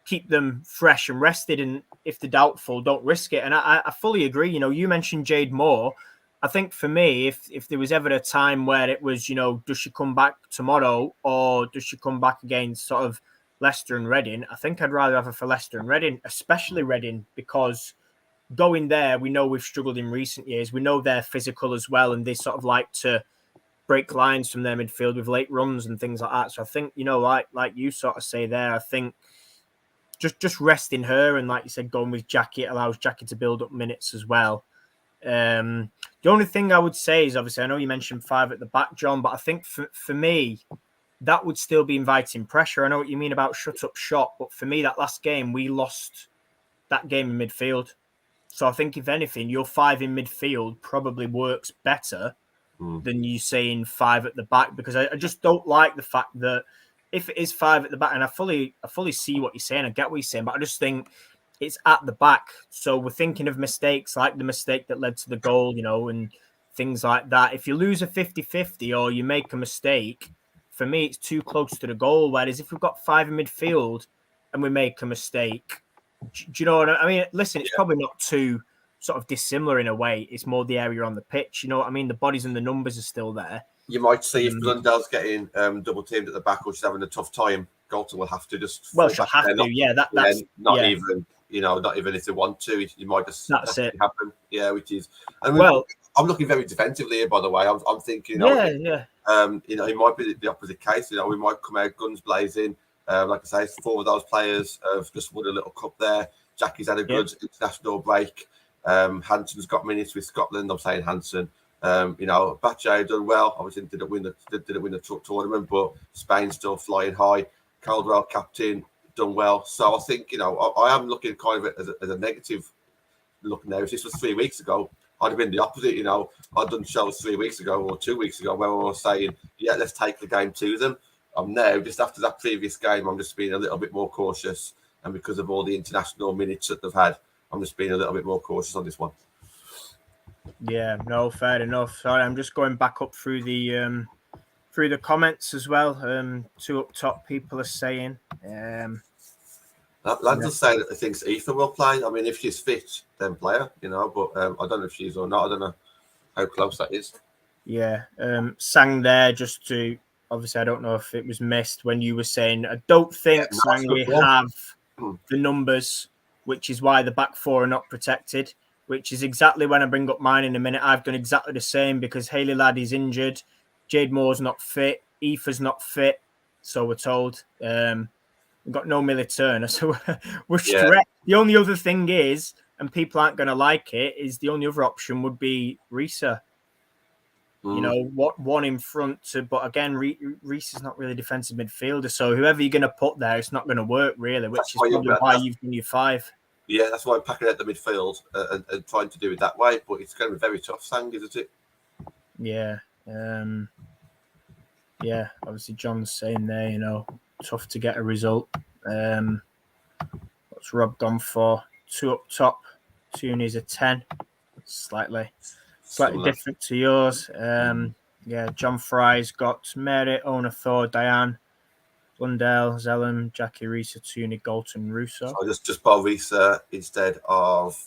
keep them fresh and rested. And if they're doubtful, don't risk it. And I fully agree. You mentioned Jade Moore. I think for me, if there was ever a time where it was, does she come back tomorrow or does she come back against sort of Leicester and Reading? I think I'd rather have her for Leicester and Reading, especially Reading, because going there, we know we've struggled in recent years. We know they're physical as well, and they sort of like to break lines from their midfield with late runs and things like that. So I think, like you sort of say there, I think just resting her and, like you said, going with Jackie, it allows Jackie to build up minutes as well. The only thing I would say is, obviously, I know you mentioned 5 at the back, John, but I think for me, that would still be inviting pressure. I know what you mean about shut up shop, but for me, that last game, we lost that game in midfield. So I think, if anything, your 5 in midfield probably works better than you saying 5 at the back, because I just don't like the fact that if it is 5 at the back, and I fully see what you're saying, I get what you're saying, but I just think it's at the back. So we're thinking of mistakes like the mistake that led to the goal, and things like that. If you lose a 50-50 or you make a mistake, for me, it's too close to the goal. Whereas if we've got 5 in midfield and we make a mistake, do you know what I mean? Listen, it's probably not too sort of dissimilar in a way. It's more the area on the pitch. You know what I mean? The bodies and the numbers are still there. You might see if Blundell's getting double teamed at the back or she's having a tough time, Galton will have to just. Well, she'll have to. That's not even. Not even if they want to. You might just. That's it. Happen. Yeah, which is. And I'm looking very defensively here, by the way. I'm thinking. It might be the opposite case. We might come out guns blazing. Like I say, 4 of those players have just won a little cup there. Jackie's had a good international break. Hanson's got minutes with Scotland. I'm saying Hanson. Bache done well. Obviously didn't win the tournament, but Spain's still flying high. Caldwell captain, done well. So I think I am looking kind of as a negative look now. If this was 3 weeks ago, I'd have been the opposite. I'd done shows 3 weeks ago or 2 weeks ago where we were saying, let's take the game to them. I'm now, just after that previous game, I'm just being a little bit more cautious. And because of all the international minutes that they've had, I'm just being a little bit more cautious on this one. Yeah, no, fair enough. Sorry, I'm just going back up through the comments as well. 2 up top people are saying. Landon's saying that he thinks Aoife will play. I mean, if she's fit, then play her, but I don't know if she's or not. I don't know how close that is. Yeah, Sang there just to... Obviously, I don't know if it was missed when you were saying, I don't think Sang have the numbers which is why the back four are not protected, which is exactly when I bring up mine in a minute. I've done exactly the same because Hayley Laddie's injured, Jade Moore's not fit, Aoife's not fit, so we're told. We've got no Millie Turner, so we're stretched. The only other thing is, and people aren't going to like it, is the only other option would be Risa. You know, what one in front to, but again, Reese is not really a defensive midfielder, so whoever you're going to put there, it's not going to work really, which is probably why you've done your 5. Yeah, that's why I'm packing out the midfield and trying to do it that way, but it's going to be very tough, Sang, isn't it? Yeah. Yeah, obviously John's saying there, you know, tough to get a result. What's Rob gone for? 2 up top, Tooney's a 10, slightly different to yours. Yeah, John Fry's got Mary, Ona, Thor, Diane, Blundell, Zellum, Jackie, Risa, Tooney, Galton, Russo. So just Bob Risa instead of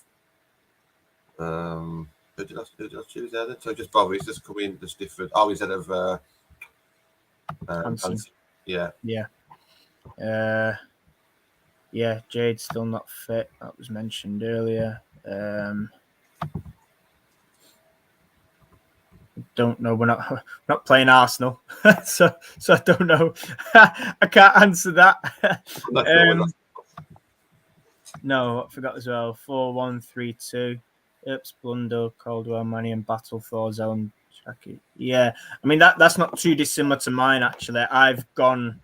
who did I choose there then? So just Bob Risa's come in, just different. Oh, instead of Hansen. Yeah. Yeah, Jade's still not fit. That was mentioned earlier. Don't know. We're not playing Arsenal, so I don't know. I can't answer that. No, I forgot as well. 4-1-3-2. Oops, Blundell, Caldwell, Manny, and Battle for Zellum, Jackie. Yeah, I mean that's not too dissimilar to mine actually. I've gone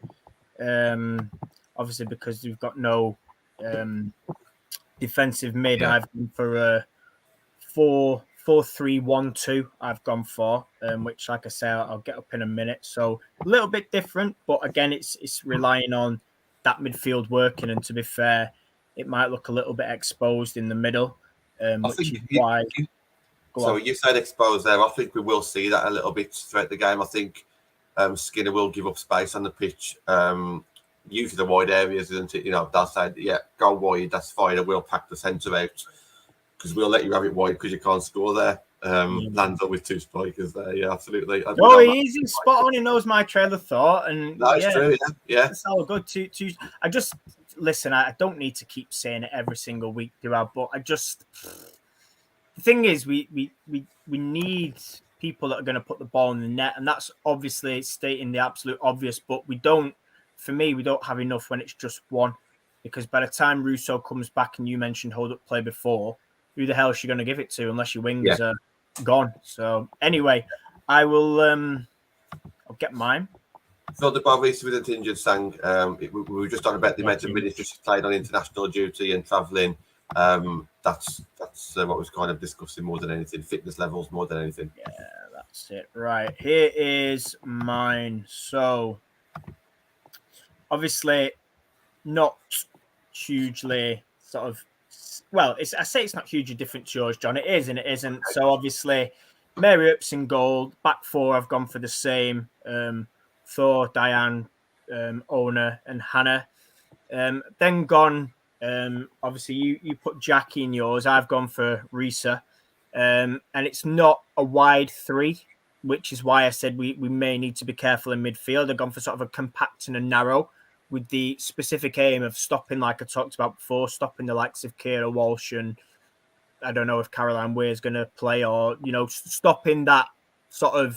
obviously because we've got no defensive mid. Yeah. I've gone for a 4-3-1-2. I've gone for which, like I say, I'll get up in a minute. So a little bit different, but again, it's relying on that midfield working. And to be fair, it might look a little bit exposed in the middle. Which is why. So you said exposed there. I think we will see that a little bit throughout the game. I think Skinner will give up space on the pitch. Usually the wide areas, isn't it? You know, they'll say, yeah, go wide, that's fine, and we'll pack the centre out because we'll let you have it wide because you can't score there. Lands up with 2 strikers there. Yeah, absolutely. Oh, he's spot on. He knows my trail of thought. And that's true, yeah. It's all good. I just, listen, I don't need to keep saying it every single week, do I? But the thing is, we need people that are going to put the ball in the net, and that's obviously stating the absolute obvious, but we don't have enough when it's just one, because by the time Russo comes back, and you mentioned hold-up play before, who the hell is she going to give it to unless your wings are gone? So anyway, I will I'll get mine. So the Bob Reese with an injured Sang, we were just on about the amount of minutes she's played on international duty and travelling. That's what was kind of discussing more than anything, fitness levels more than anything. Yeah, that's it. Right, here is mine. So obviously not hugely sort of, well, I say it's not hugely different to yours, John. It is and it isn't. So obviously Mary Earps in goal, back four I've gone for the same. Thor, Diane, Ona and Hannah. Then gone, obviously you put Jackie in yours. I've gone for Risa. And it's not a wide 3, which is why I said we may need to be careful in midfield. I've gone for sort of a compact and a narrow, with the specific aim of stopping, like I talked about before, stopping the likes of Kira Walsh and I don't know if Caroline Weir's going to play, or, you know, stopping that sort of,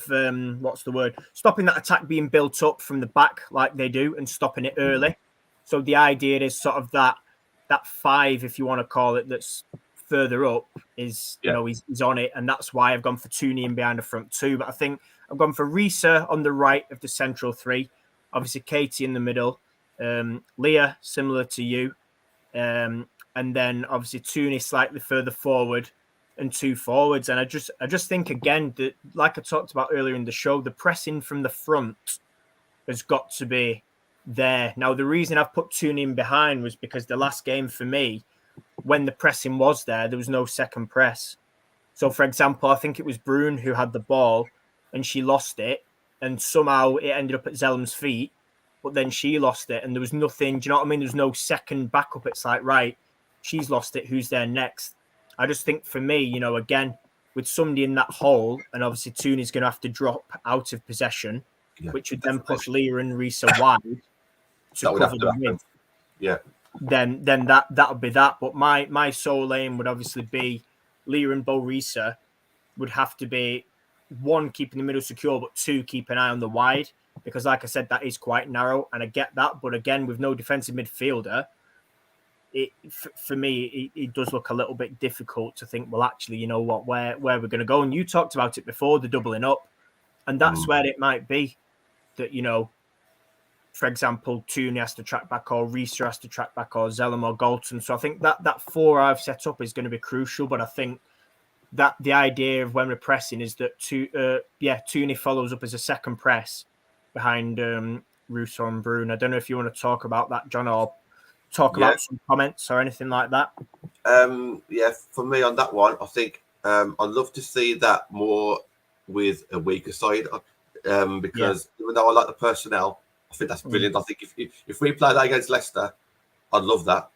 stopping that attack being built up from the back like they do and stopping it early. So the idea is sort of that 5, if you want to call it, that's further up is, you know, he's on it. And that's why I've gone for Tooney in behind the front 2. But I think I've gone for Risa on the right of the central 3. Obviously, Katie in the middle. Leah, similar to you. And then obviously Tooney slightly further forward and 2 forwards. And I just think, again, that, like I talked about earlier in the show, the pressing from the front has got to be there. Now, the reason I've put Tooney in behind was because the last game for me, when the pressing was there was no second press. So, for example, I think it was Brune who had the ball and she lost it, and somehow it ended up at Zellum's feet, but then she lost it and there was nothing. Do you know what I mean? There's no second backup. It's like, right, she's lost it. Who's there next? I just think for me, you know, again, with somebody in that hole, and obviously Tooney's going to have to drop out of possession, which would then push Leah and Risa wide to cover the win. Yeah. then that would be that. But my sole aim would obviously be Leah and Bo Risa would have to be, one, keeping the middle secure, but two, keep an eye on the wide, because like I said, that is quite narrow, and I get that. But again, with no defensive midfielder, for me, it does look a little bit difficult to think, well, actually, you know what, where we're going to go. And you talked about it before, the doubling up, and that's where it might be that, you know, for example, Tooney has to track back, or Risa has to track back, or Zellum or Galton. So I think that four I've set up is going to be crucial. But I think that the idea of when we're pressing is that Tooney follows up as a second press behind Russo and Bruno. I don't know if you want to talk about that, John, or talk about some comments or anything like that. For me on that one, I think I'd love to see that more with a weaker side, because even though I like the personnel, I think that's brilliant. I think if we play that against Leicester, I'd love that.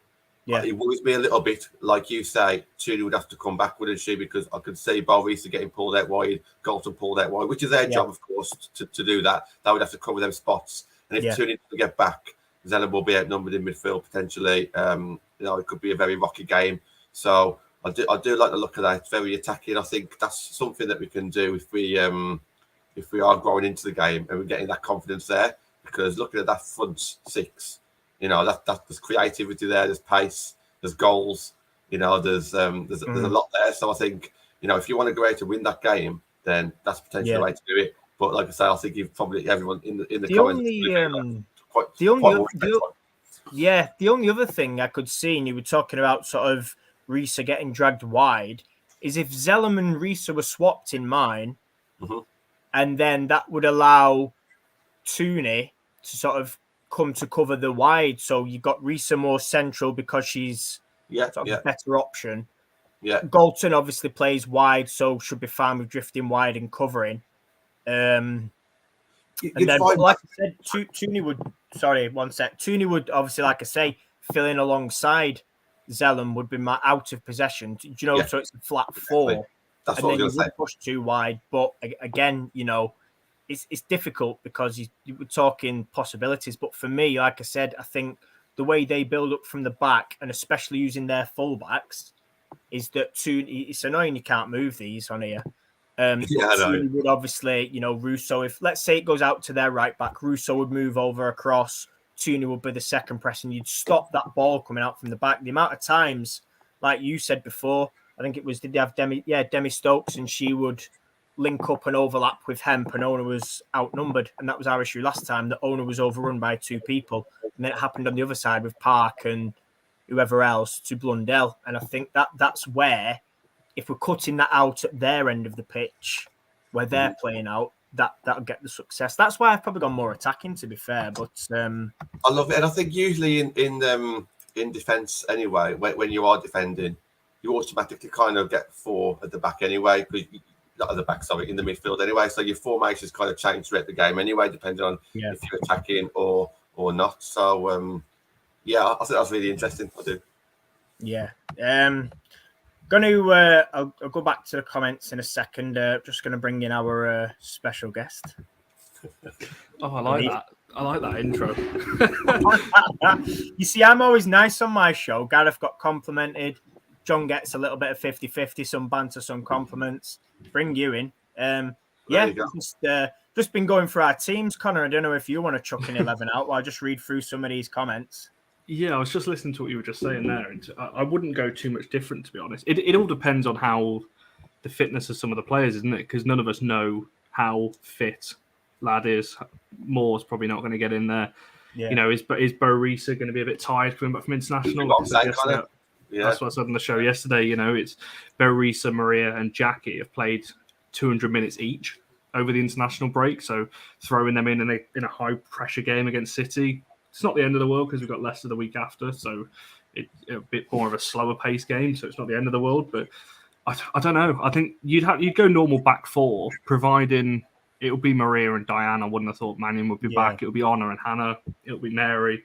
Yeah, it worries me a little bit, like you say. Tooney would have to come back, wouldn't she? Because I could see Bo Risa getting pulled out wide, Galton pulled out wide, which is their job, of course, to do that. They would have to cover them spots. And if Tooney doesn't get back, Zellum will be outnumbered in midfield potentially. It could be a very rocky game. So I do like the look of that. It's very attacking. I think that's something that we can do if we are growing into the game and we're getting that confidence there. Because looking at that front six, there's creativity there, there's pace, there's goals, there's a lot there. So I think, if you want to go out to win that game, then that's potentially the way to do it. But like I say, I think you've probably everyone in the comments. The only other thing I could see, and you were talking about sort of Risa getting dragged wide, is if Zellum and Risa were swapped in mine, and then that would allow Tooney to sort of come to cover the wide. So you've got Risa more central because she's a better option. Yeah, Galton obviously plays wide, so should be fine with drifting wide and covering. And then, like I said, Tooney would. Sorry, one sec. Tooney would obviously, like I say, fill in alongside Zellum would be my out of possession. Do you know? So it's a flat four. That's what I was going to say. Push too wide, but again, it's difficult because you were talking possibilities. But for me, like I said, I think the way they build up from the back, and especially using their fullbacks, is that it's annoying you can't move these on here. Tooney would obviously, Russo, if let's say it goes out to their right back, Russo would move over across, Tooney would be the second press, and you'd stop that ball coming out from the back. The amount of times, like you said before, I think it was, did they have Demi Stokes, and she would link up and overlap with Hemp, and Ona was outnumbered, and that was our issue last time, that Ona was overrun by two people, and then it happened on the other side with Park and whoever else to Blundell, and I think that's where, if we're cutting that out at their end of the pitch, where they're playing out, that'll get the success. That's why I've probably gone more attacking, to be fair. But I love it, and I think usually in defence anyway, when you are defending, you automatically kind of get four at the back anyway, not at the back, sorry, in the midfield anyway. So your formations kind of change throughout the game anyway, depending on if you're attacking or not. So I think that's really interesting. I do. Yeah. I'll go back to the comments in a second. Just going to bring in our special guest. Oh, I like that. I like that intro. You see, I'm always nice on my show. Gareth got complimented. John gets a little bit of 50-50, some banter, some compliments. Bring you in. Just been going through our teams. Connor, I don't know if you want to chuck in 11 out while I just read through some of these comments. Yeah, I was just listening to what you were just saying there, and I wouldn't go too much different, to be honest. It all depends on how the fitness of some of the players, isn't it? Because none of us know how fit Lad is. Moore's probably not going to get in there. Yeah. Is Bo Risa going to be a bit tired coming back from international? That's what I said on the show yesterday. It's Bo Risa, Maria, and Jackie have played 200 minutes each over the international break. So throwing them in a high pressure game against City, it's not the end of the world because we've got Leicester the week after. So it's a bit more of a slower pace game. So it's not the end of the world. But I don't know. I think you'd go normal back four, providing it would be Maria and Diane. I wouldn't have thought Mannion would be back. It would be Honor and Hannah. It would be Mary.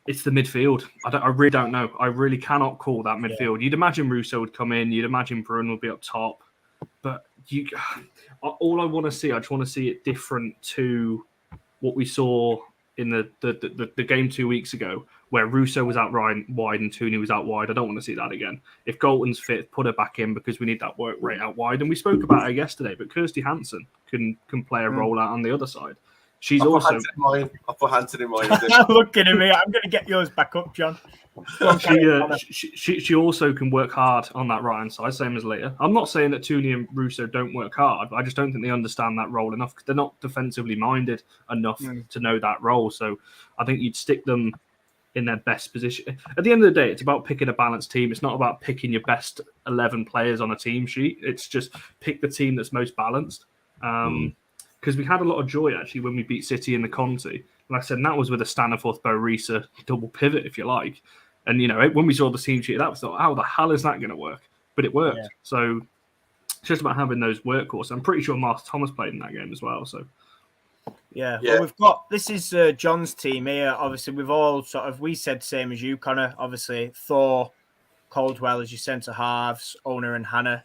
It's the midfield. I really don't know. I really cannot call that midfield. Yeah. You'd imagine Russo would come in. You'd imagine Bruno would be up top. But all I want to see, I just want to see it different to what we saw in the game 2 weeks ago where Russo was out wide and Tooney was out wide. I don't want to see that again. If Galton's fit, put her back in because we need that work rate out wide. And we spoke about it yesterday, but Kirsty Hansen can play a role out on the other side. She's also. I'll put Hansen in mine. Looking at me, I'm going to get yours back up, John. She also can work hard on that right hand side, same as Leah. I'm not saying that Tooney and Russo don't work hard, but I just don't think they understand that role enough because they're not defensively minded enough to know that role. So I think you'd stick them in their best position. At the end of the day, it's about picking a balanced team. It's not about picking your best 11 players on a team sheet. It's just pick the team that's most balanced. Because we had a lot of joy actually when we beat City in the Conti. Like I said, and that was with a Staniforth Boerisa double pivot, if you like. And, you know, when we saw the team sheet, that was thought, how the hell is that going to work? But it worked. Yeah. So it's just about having those workhorses. I'm pretty sure Martha Thomas played in that game as well. So yeah. Well, we've got this is John's team here. Obviously, we've all we said same as you, Connor. Obviously, Thor, Caldwell as your centre halves, Ona and Hannah.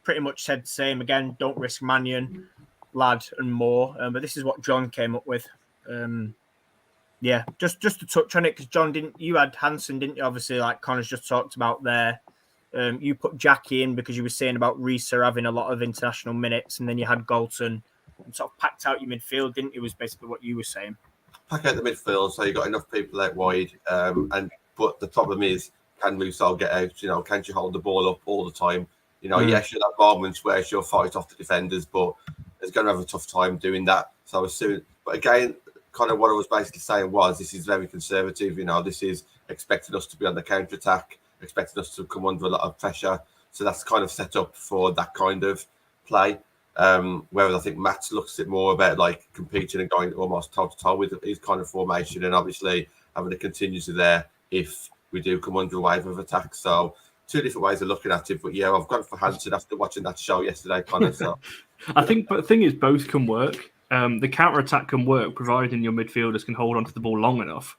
Pretty much said the same again. Don't risk Mannion, Ladd, and Moore. But this is what John came up with. Yeah, just to touch on it because John you had Hansen, didn't you? Obviously, like Connor's just talked about there. You put Jackie in because you were saying about Risa having a lot of international minutes, and then you had Galton and sort of packed out your midfield, didn't you? Was basically what you were saying. Pack out the midfield, so you got enough people out wide. But the problem is, can Russo get out? You know, can she hold the ball up all the time? You know, yes, she'll have moments where she'll fight off the defenders, but it's going to have a tough time doing that. So but again, kind of what I was basically saying was this is very conservative. You know, this is expecting us to be on the counter attack, expecting us to come under a lot of pressure. So that's kind of set up for that kind of play. Whereas I think Matt looks at more about like competing and going almost toe to toe with his kind of formation, and obviously having a contingency there if we do come under a wave of attack. So two different ways of looking at it. But yeah, I've gone for Hansen after watching that show yesterday, Connor. So I think, but the thing is, both can work. The counter attack can work, providing your midfielders can hold onto the ball long enough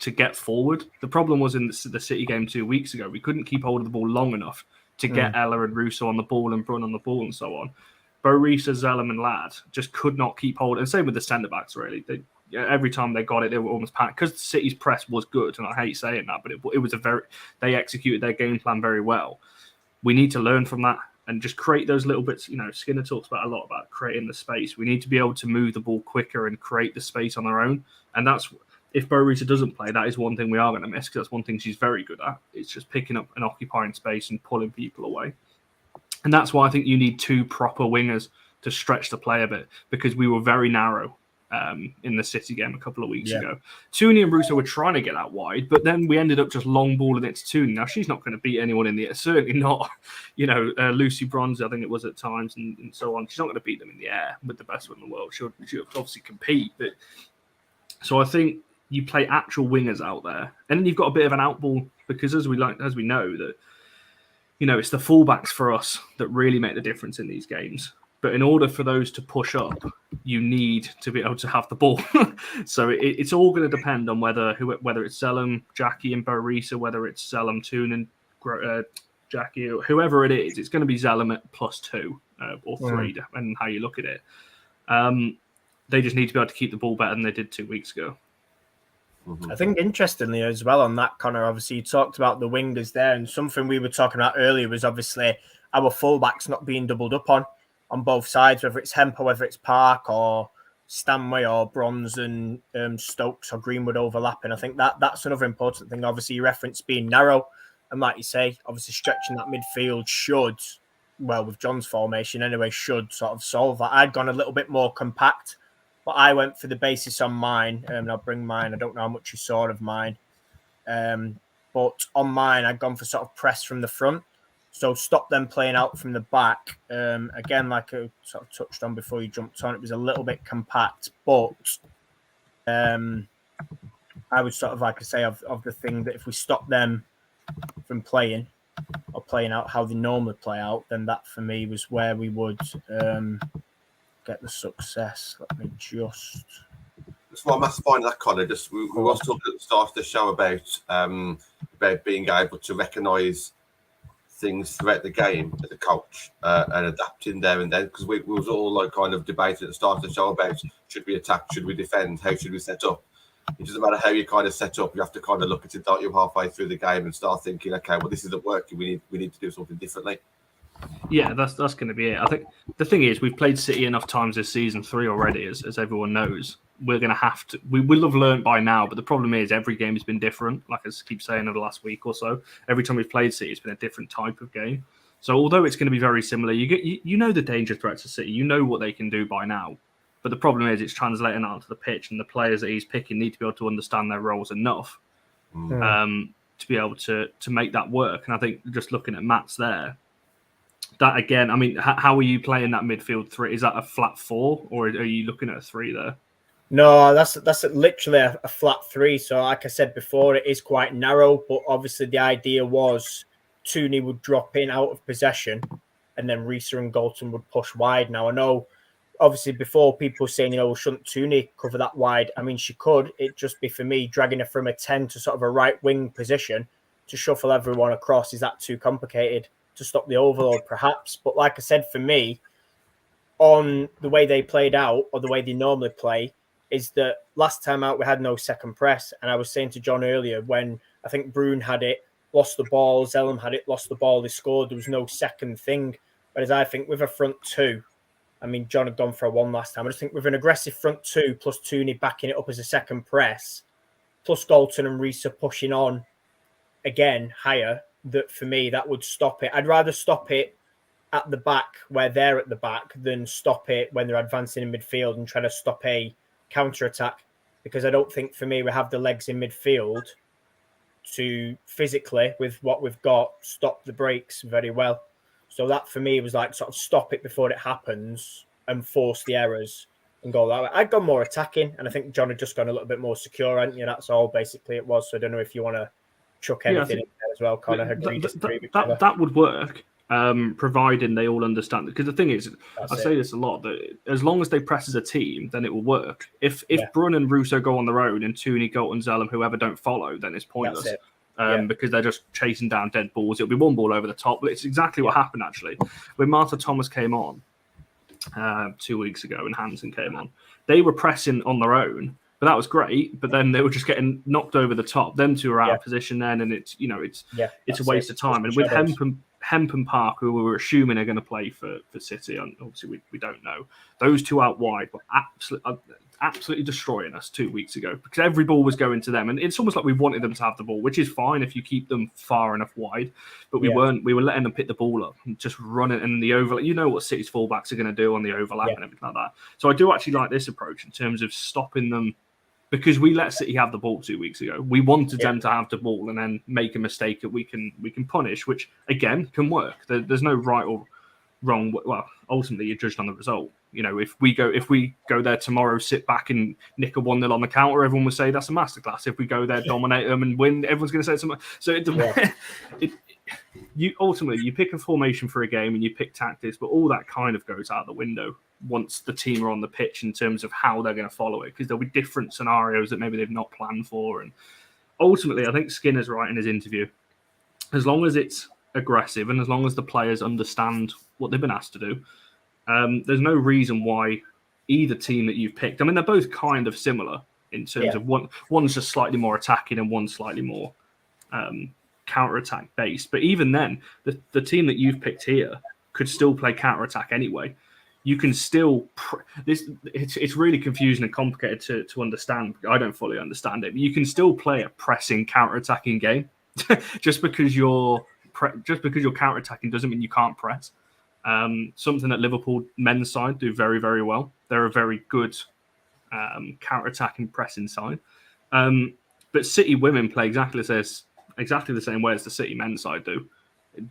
to get forward. The problem was in the City game 2 weeks ago, we couldn't keep hold of the ball long enough to get Ella and Russo on the ball and Brun on the ball and so on. Boerisa, Zellum and Ladd just could not keep hold. And same with the centre-backs, really. Every time they got it, they were almost packed. Because the City's press was good, and I hate saying that, but it was they executed their game plan very well. We need to learn from that and just create those little bits. You know, Skinner talks about a lot about creating the space. We need to be able to move the ball quicker and create the space on our own. And that's, if Boerisa doesn't play, that is one thing we are going to miss, because that's one thing she's very good at. It's just picking up and occupying space and pulling people away. And that's why I think you need two proper wingers to stretch the play a bit, because we were very narrow in the City game a couple of weeks ago. Tooney and Russo were trying to get out wide, but then we ended up just long balling it to Tooney. Now, she's not going to beat anyone in the air, certainly not, Lucy Bronze, I think it was at times, and so on. She's not going to beat them in the air with the best one in the world. She'll obviously compete. But so I think you play actual wingers out there, and then you've got a bit of an outball, because as we know that, it's the fullbacks for us that really make the difference in these games. But in order for those to push up, you need to be able to have the ball. So it's all going to depend on whether it's Zellum, Jackie and Boerisa, whether it's Zellum, Toon and Jackie, or whoever it is. It's going to be Zellum at +2 or 3, and how you look at it. They just need to be able to keep the ball better than they did 2 weeks ago. I think interestingly as well on that, Connor, obviously you talked about the wingers there, and something we were talking about earlier was obviously our fullbacks not being doubled up on both sides, whether it's Hemper, whether it's Park or Stanway or Bronze and Stokes or Greenwood overlapping. I think that's another important thing. Obviously, you referenced being narrow, and like you say, obviously stretching that midfield should, well, with John's formation anyway, should sort of solve that. I'd gone a little bit more compact, but I went for the basis on mine, and I'll bring mine. I don't know how much you saw of mine, but on mine, I'd gone for sort of press from the front. So stop them playing out from the back. Again, like I sort of touched on before you jumped on, it was a little bit compact, but I would sort of like to say of the thing that if we stop them from playing or playing out how they normally play out, then that for me was where we would get the success. Let me just... That's what I'm finding that, Connor. We was talking at the start of the show about being able to recognise things throughout the game as a coach and adapting there and then, because we was all like kind of debating at the start of the show about should we attack, should we defend, how should we set up. it doesn't matter how you kind of set up. You have to kind of look at it, don't you, halfway through the game and start thinking, okay, well, this isn't working. We need to do something differently. Yeah, that's going to be it. I think the thing is, we've played City enough times this season, 3 already, as everyone knows. We're going to have to. We will have learned by now, but the problem is every game has been different. Like I keep saying over the last week or so, every time we've played City, it's been a different type of game. So although it's going to be very similar, you know the danger threats of City, you know what they can do by now. But the problem is it's translating onto the pitch, and the players that he's picking need to be able to understand their roles enough to be able to make that work. And I think just looking at Matt's there, that again, I mean, how are you playing that midfield 3? Is that a flat 4, or are you looking at a 3 there? No, that's literally a flat 3. So like I said before, it is quite narrow, but obviously the idea was Tooney would drop in out of possession and then Risa and Galton would push wide. Now, I know, obviously, before people were saying, shouldn't Tooney cover that wide? I mean, she could. It'd just be, for me, dragging her from a 10 to sort of a right wing position to shuffle everyone across. Is that too complicated to stop the overload, perhaps? But like I said, for me, on the way they played out, or the way they normally play, is that last time out we had no second press. And I was saying to John earlier, when I think Bruin had it, lost the ball, Zellum had it, lost the ball, they scored, there was no second thing. Whereas I think with a front 2, I mean, John had gone for a 1 last time. I just think with an aggressive front 2 plus Tooney backing it up as a second press, plus Galton and Risa pushing on again higher, that for me, that would stop it. I'd rather stop it at the back where they're at the back than stop it when they're advancing in midfield and try to stop a counter-attack, because I don't think, for me, we have the legs in midfield to physically, with what we've got, stop the breaks very well. So that, for me, was like sort of stop it before it happens and force the errors and go that way. I'd gone more attacking, and I think John had just gone a little bit more secure, hadn't you? That's all basically it was. So I don't know if you want to chuck anything in there as well, Connor. That would work, providing they all understand. Because the thing is, say this a lot, that as long as they press as a team, then it will work. If Brun and Russo go on their own and Tooney, Galton, Zellum, whoever don't follow, then it's pointless. Because they're just chasing down dead balls. It'll be one ball over the top. But it's exactly what happened, actually. When Martha Thomas came on 2 weeks ago and Hansen came on, they were pressing on their own, but that was great. But then they were just getting knocked over the top. Them two are out of position then, and it's a waste of time. And with Hemp and Park, who we were assuming are going to play for City, and obviously we don't know, those two out wide were absolutely destroying us 2 weeks ago, because every ball was going to them, and it's almost like we wanted them to have the ball, which is fine if you keep them far enough wide, but we weren't. We were letting them pick the ball up and just run it in the overlap. You know what City's fullbacks are going to do on the overlap and everything like that. So I do actually like this approach in terms of stopping them, because we let City have the ball 2 weeks ago. We wanted them to have the ball and then make a mistake that we can punish, which again can work. There's no right or wrong. Well, ultimately you're judged on the result. If we go there tomorrow, sit back and nick a 1-0 on the counter, everyone will say that's a masterclass. If we go there, dominate them and win, everyone's going to say something. So you pick a formation for a game and you pick tactics, but all that kind of goes out the window once the team are on the pitch in terms of how they're going to follow it, because there'll be different scenarios that maybe they've not planned for. And ultimately, I think Skinner's right in his interview. As long as it's aggressive and as long as the players understand what they've been asked to do, there's no reason why either team that you've picked, I mean, they're both kind of similar in terms of one's just slightly more attacking and one's slightly more counter-attack based. But even then, the team that you've picked here could still play counter-attack anyway. You can still it's really confusing and complicated to understand. I don't fully understand it, but you can still play a pressing counter-attacking game. just because you're counter-attacking doesn't mean you can't press. Something that Liverpool men's side do very, very well. They're a very good counter-attacking pressing side. But City women play exactly the same way as the City men's side do.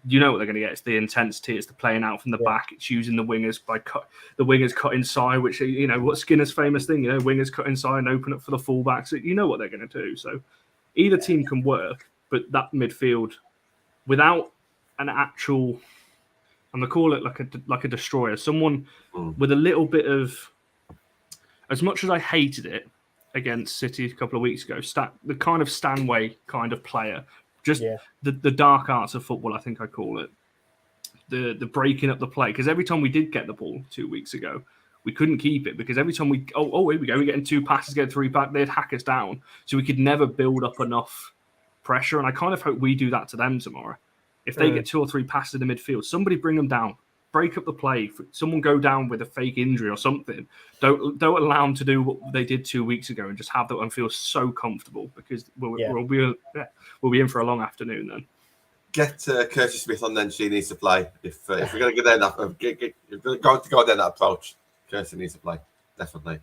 You know what they're going to get. It's the intensity. It's the playing out from the back. It's using the wingers the wingers cut inside, which, what Skinner's famous thing, wingers cut inside and open up for the fullbacks. You know what they're going to do. So either team can work, but that midfield, without an actual, I'm going to call it like a destroyer, someone with a little bit of, as much as I hated it against City a couple of weeks ago, the kind of Stanway kind of player, just the dark arts of football, I think I call it, the breaking up the play. Because every time we did get the ball 2 weeks ago, we couldn't keep it because every time here we go, we're getting 2 passes, get 3 back, they'd hack us down. So we could never build up enough pressure. And I kind of hope we do that to them tomorrow. If they get 2 or 3 passes in the midfield, somebody bring them down. Break up the play. Someone go down with a fake injury or something. Don't allow them to do what they did 2 weeks ago and just have that and feel so comfortable because we'll be in for a long afternoon then. Get Curtis Smith on then. She needs to play. If we're going to go down that approach, Curtis needs to play definitely.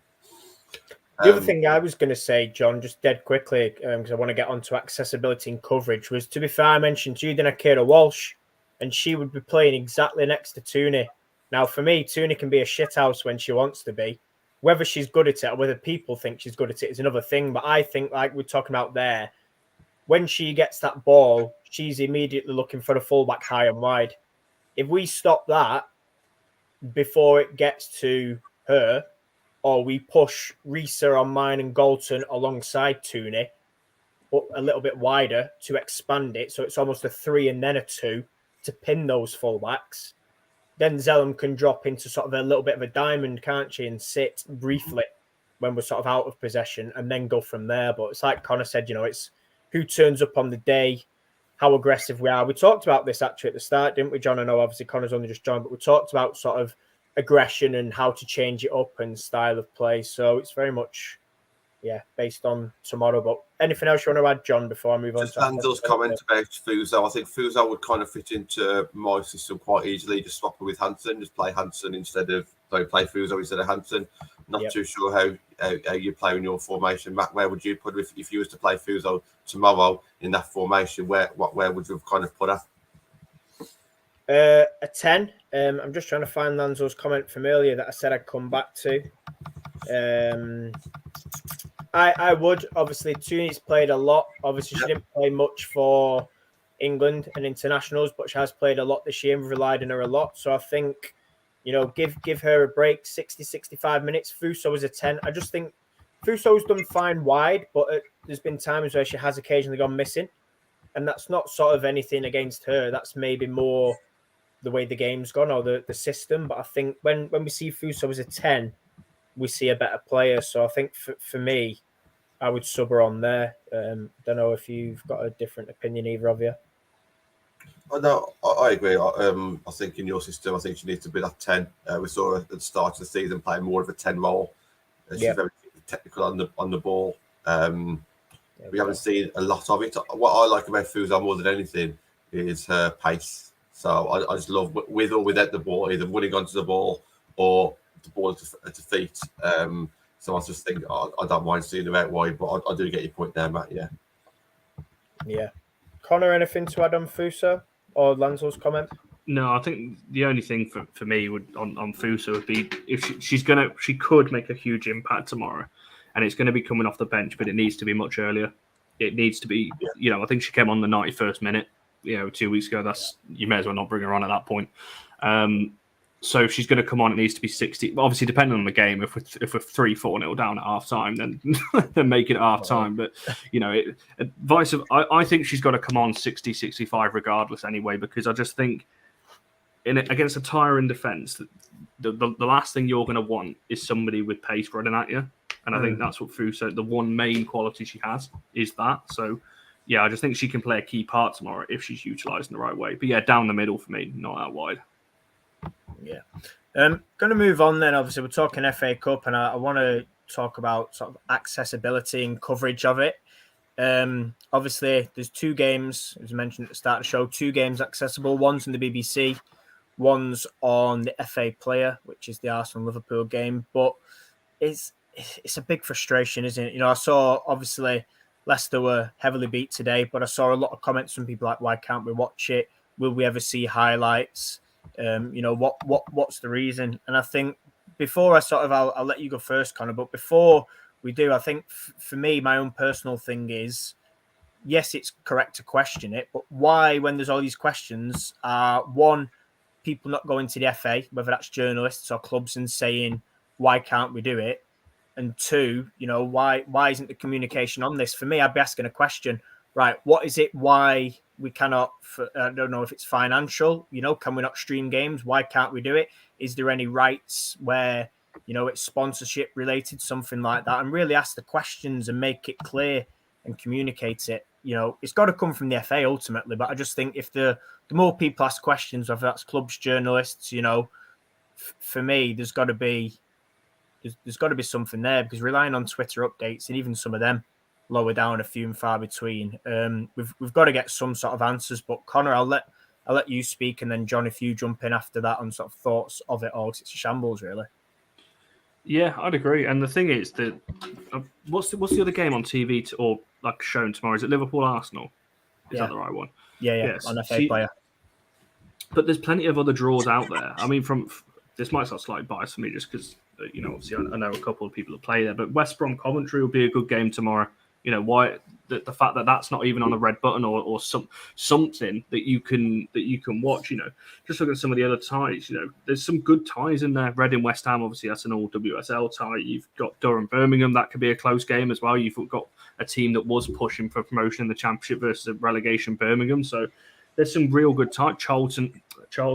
The other thing I was going to say, John, just dead quickly, because I want to get onto accessibility and coverage, was, to be fair, I mentioned to you, Akira Walsh, and she would be playing exactly next to Tooney. Now, for me, Tooney can be a shithouse when she wants to be. Whether she's good at it or whether people think she's good at it is another thing. But I think, like we're talking about there, when she gets that ball, she's immediately looking for the fullback high and wide. If we stop that before it gets to her, or we push Risa on mine and Galton alongside Tooney, but a little bit wider to expand it, so it's almost a 3 and then a 2 to pin those fullbacks, then Zellum can drop into sort of a little bit of a diamond, can't she, and sit briefly when we're sort of out of possession and then go from there. But it's like Connor said, it's who turns up on the day, how aggressive we are. We talked about this actually at the start, didn't we, John? I know obviously Connor's only just joined, but we talked about sort of aggression and how to change it up and style of play. So it's very much, based on tomorrow. But anything else you want to add, John, before I move on? Just Landel's comment about Fuso. I think Fuso would kind of fit into my system quite easily. Just swap it with Hansen, just play Hansen play Fuso instead of Hansen. Not too sure how you play in your formation. Matt, where would you put it if you was to play Fuso tomorrow in that formation? Where would you have kind of put her? A 10. I'm just trying to find Lanzo's comment from earlier that I said I'd come back to. I would. Obviously, Tooney's played a lot. Obviously, she didn't play much for England and internationals, but she has played a lot this year and we've relied on her a lot. So I think, give her a break, 60, 65 minutes. Fuso is a 10. I just think Fuso's done fine wide, but there's been times where she has occasionally gone missing. And that's not sort of anything against her. That's maybe more the way the game's gone or the system. But I think when we see Fuso as a 10, we see a better player. So I think for me, I would sub her on there. Don't know if you've got a different opinion, either of you. No, I agree. I think in your system, I think she needs to be that 10. We saw her at the start of the season playing more of a 10 role. She's very technical on the ball. We haven't seen a lot of it. What I like about Fuso more than anything is her pace. So I just love, with or without the ball, either running onto the ball or the ball at the feet. So I just think I don't mind seeing her out wide, but I do get your point there, Matt. Yeah. Connor, anything to add on Fuso or Lanzo's comment? No, I think the only thing for me on Fuso would be if she could make a huge impact tomorrow, and it's going to be coming off the bench, but it needs to be much earlier. It needs to be, I think she came on the 91st minute, 2 weeks ago. You may as well not bring her on at that point. So if she's going to come on, it needs to be 60. Obviously, depending on the game, if we're 3-4-0 down at half time, then make it at half time. But I think she's got to come on 60, 65 regardless anyway, because I just think against a tiring defence, the last thing you're going to want is somebody with pace running at you. And I think that's what Fuso, the one main quality she has is that. So, I just think she can play a key part tomorrow if she's utilised in the right way. But down the middle for me, not out wide. Yeah. Going to move on then. Obviously, we're talking FA Cup, and I want to talk about sort of accessibility and coverage of it. Obviously, there's 2 games, as mentioned at the start of the show, 2 games accessible. One's in the BBC, one's on the FA Player, which is the Arsenal-Liverpool game. But it's a big frustration, isn't it? I saw, obviously, Leicester were heavily beat today, but I saw a lot of comments from people like, why can't we watch it? Will we ever see highlights? What's the reason? And I think before I'll let you go first, Connor, but before we do, I think for me, my own personal thing is, yes, it's correct to question it, but why, when there's all these questions, one, people not going to the FA, whether that's journalists or clubs, and saying, why can't we do it? And 2, why isn't the communication on this? For me, I'd be asking a question, right, what is it, why we cannot, I don't know if it's financial, can we not stream games? Why can't we do it? Is there any rights where it's sponsorship related, something like that, and really ask the questions and make it clear and communicate it. It's got to come from the FA ultimately, but I just think if the more people ask questions, whether that's clubs, journalists, for me, there's got to be something there, because relying on Twitter updates and even some of them lower down, a few and far between, we've got to get some sort of answers. But Connor, I'll let you speak, and then John, if you jump in after that on sort of thoughts of it all, 'cause it's a shambles, really. Yeah, I'd agree. And the thing is that what's the other game on TV or like shown tomorrow? Is it Liverpool Arsenal? Is that the right one? Yeah, yes. On FA player. But there's plenty of other draws out there. I mean, this might sound slightly biased for me, just because obviously I know a couple of people that play there. But West Brom Coventry will be a good game tomorrow. Why the fact that that's not even on a red button or something that you can watch. Just look at some of the other ties. There's some good ties in there. Reading West Ham, obviously that's an all WSL tie. You've got Durham Birmingham, that could be a close game as well. You've got a team that was pushing for promotion in the Championship versus relegation Birmingham. So there's some real good ties. Charlton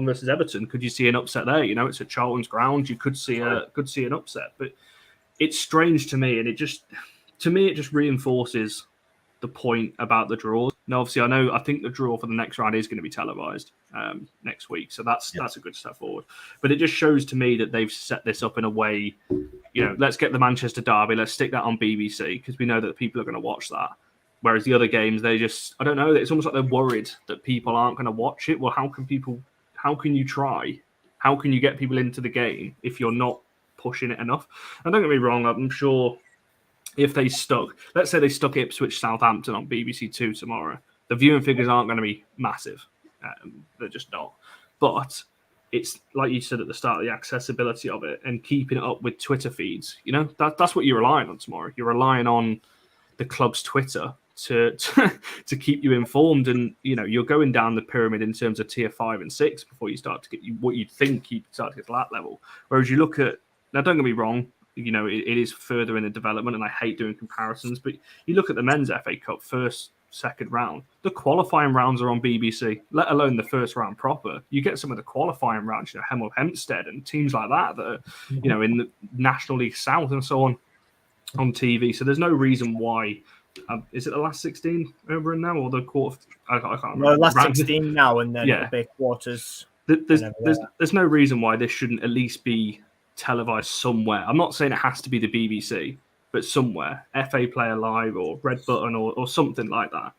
versus Everton. Could you see an upset there? It's at Charlton's ground. You could see an upset, but it's strange to me, and it just reinforces the point about the draws. Now, obviously, I think the draw for the next round is going to be televised next week, so that's a good step forward. But it just shows to me that they've set this up in a way. Let's get the Manchester derby. Let's stick that on BBC, because we know that people are going to watch that. Whereas the other games, I don't know. It's almost like they're worried that people aren't going to watch it. Well, how can you try? How can you get people into the game if you're not pushing it enough? And don't get me wrong, I'm sure if let's say they stuck Ipswich Southampton on BBC Two tomorrow, the viewing figures aren't going to be massive. They're just not. But it's like you said at the start, the accessibility of it and keeping it up with Twitter feeds. That's what you're relying on tomorrow. You're relying on the club's Twitter to keep you informed, and you're going down the pyramid in terms of tier 5 and 6 before you start to get what you'd think you'd start to get to that level. Whereas you look at, now don't get me wrong, it is further in the development, and I hate doing comparisons, but you look at the men's FA Cup first, second round, the qualifying rounds are on BBC, let alone the first round proper. You get some of the qualifying rounds, Hemel Hempstead and teams like that are, in the National League South and so on TV. So there's no reason why. Is it the last 16 over and now, or the quarter? I can't remember. No, last 16 now, and then the big quarters. There's no reason why this shouldn't at least be televised somewhere. I'm not saying it has to be the BBC, but somewhere, FA Player Live or Red Button or something like that.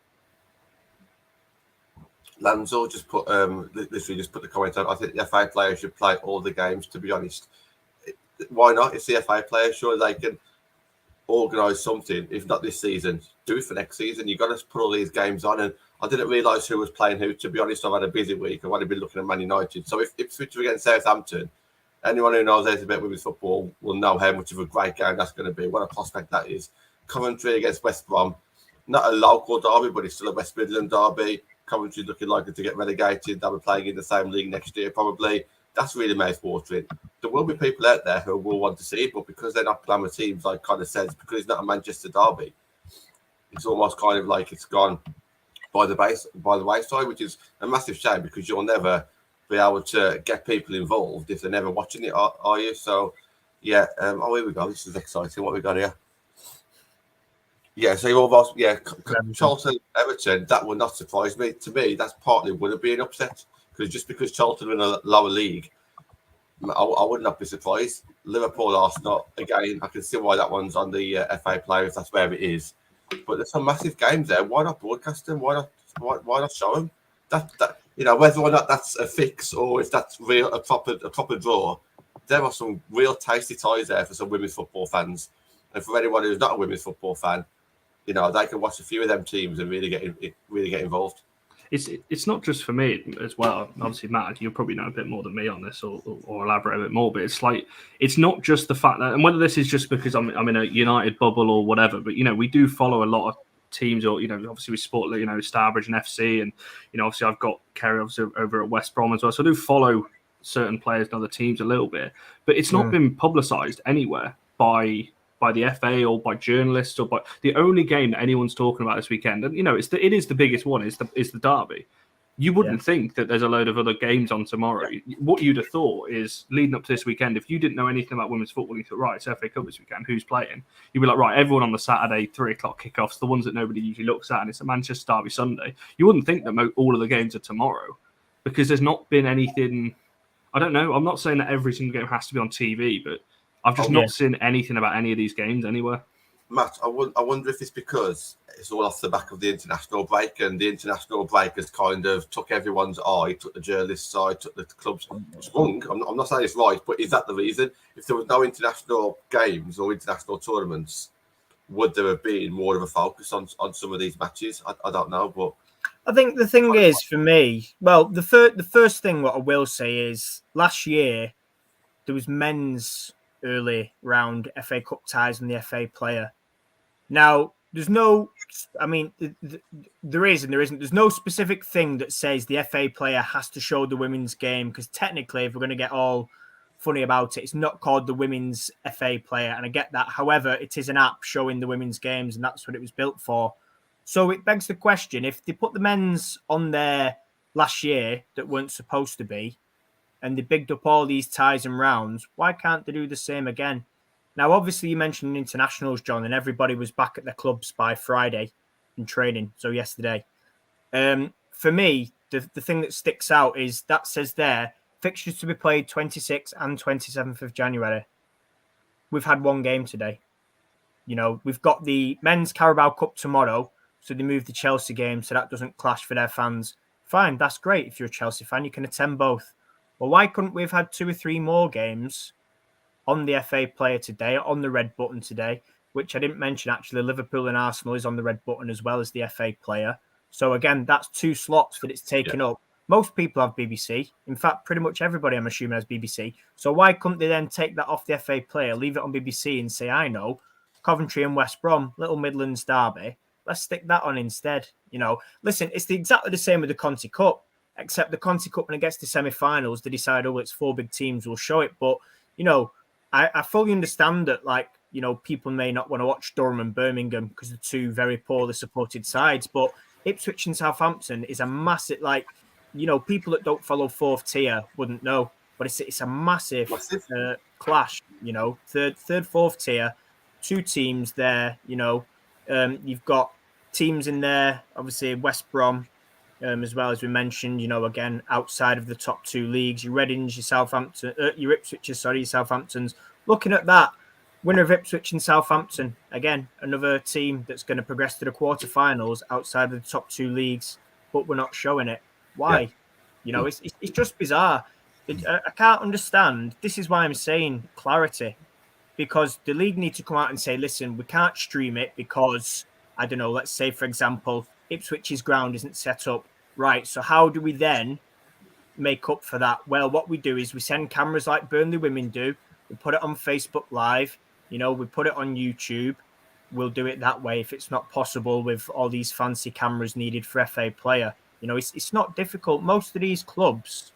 Lanzo just put the comment out. I think the FA Player should play all the games, to be honest. Why not? It's the FA Player. Sure, they can organise something. If not this season, do it for next season. You've got to put all these games on. And I didn't realise who was playing who. To be honest, I've had a busy week. I've only been looking at Man United. So if Ipswich against Southampton, anyone who knows anything about women's football will know how much of a great game that's going to be. What a prospect that is. Coventry against West Brom, not a local derby, but it's still a West Midland derby. Coventry looking likely to get relegated. They'll be playing in the same league next year, probably. That's really mouth-watering. There will be people out there who will want to see it, but because they're not glamour teams, like kind of says, because it's not a Manchester derby, it's almost kind of like it's gone by the wayside, which is a massive shame, because you'll never be able to get people involved if they're never watching it, are you? So, yeah. Here we go. This is exciting. What we got here? Yeah. So you've almost Charlton, Everton. That would not surprise me. To me, that's partly would it be an upset. Because Charlton are in a lower league, I would not be surprised. Liverpool, Arsenal, again, I can see why that one's on the FA Player if that's where it is. But there's some massive games there. Why not broadcast them? Why not show them? That whether or not that's a fix or if that's real a proper draw, there are some real tasty ties there for some women's football fans, and for anyone who's not a women's football fan, they can watch a few of them teams and really get involved. It's not just for me as well. Obviously, Matt, you'll probably know a bit more than me on this, or elaborate a bit more. But it's not just the fact that, and whether this is just because I'm in a United bubble or whatever. But we do follow a lot of teams, or obviously we support Starbridge and FC, and obviously I've got Kerry obviously over at West Brom as well. So I do follow certain players and other teams a little bit, but it's not been publicised anywhere by the FA or by journalists or by the only game that anyone's talking about this weekend. And it is the biggest one is the derby. You wouldn't think that there's a load of other games on tomorrow. What you'd have thought is, leading up to this weekend, if you didn't know anything about women's football, you thought, right, it's FA Cup this weekend, who's playing? You'd be like, right, everyone on the Saturday 3:00 kickoffs, the ones that nobody usually looks at, and it's a Manchester Derby Sunday. You wouldn't think that all of the games are tomorrow, because there's not been anything. I don't know. I'm not saying that every single game has to be on TV, but I've just not seen anything about any of these games anywhere. Matt, I wonder if it's because it's all off the back of the international break, and the international break has kind of took everyone's eye, took the journalists' eye, took the clubs. It's wrong. I'm not saying it's right, but is that the reason? If there was no international games or international tournaments, would there have been more of a focus on some of these matches? I don't know, but I think the thing is, for me, well, the first thing what I will say is last year there was men's early round FA Cup ties and the FA player. Now, there's no, I mean, there is and there isn't. There's no specific thing that says the FA player has to show the women's game, because technically, if we're going to get all funny about it, it's not called the women's FA player, and I get that. However, it is an app showing the women's games, and that's what it was built for. So it begs the question, if they put the men's on there last year that weren't supposed to be, and they bigged up all these ties and rounds, why can't they do the same again? Now, obviously, you mentioned internationals, John, and everybody was back at their clubs by Friday in training, so yesterday. For me, the thing that sticks out is that says there, fixtures to be played 26th and 27th of January. We've had one game today. You know, we've got the men's Carabao Cup tomorrow, so they moved the Chelsea game so that doesn't clash for their fans. Fine, that's great. If you're a Chelsea fan, you can attend both. Well, why couldn't we have had 2 or 3 more games on the FA player today, on the red button today, which I didn't mention, actually. Liverpool and Arsenal is on the red button as well as the FA player. So, again, that's 2 slots that it's taken up. Most people have BBC. In fact, pretty much everybody, I'm assuming, has BBC. So why couldn't they then take that off the FA player, leave it on BBC and say, I know, Coventry and West Brom, Little Midlands derby, let's stick that on instead. You know, listen, it's exactly the same with the Conti Cup, except the Conti Cup, when it gets to semi-finals, they decide, oh, it's 4 big teams, we'll show it. But, you know, I fully understand that, like, you know, people may not want to watch Durham and Birmingham because they're 2 very poorly supported sides. But Ipswich and Southampton is a massive, like, you know, people that don't follow 4th tier wouldn't know, but it's a massive clash, you know, third, 4th tier, 2 teams there, you know. You've got teams in there, obviously West Brom, as well as we mentioned, you know, again, outside of the top 2 leagues, your Readings, your Southampton, your Ipswich, your Southamptons. Looking at that, winner of Ipswich and Southampton, again, another team that's going to progress to the quarterfinals outside of the top 2 leagues, but we're not showing it. Why? Yeah. You know, it's just bizarre. I can't understand. This is why I'm saying clarity, because the league need to come out and say, listen, we can't stream it because, I don't know, let's say, for example, Ipswich's ground isn't set up right. So how do we then make up for that? Well, what we do is we send cameras like Burnley Women do. We put it on Facebook Live. You know, we put it on YouTube. We'll do it that way if it's not possible with all these fancy cameras needed for FA player. You know, it's not difficult. Most of these clubs,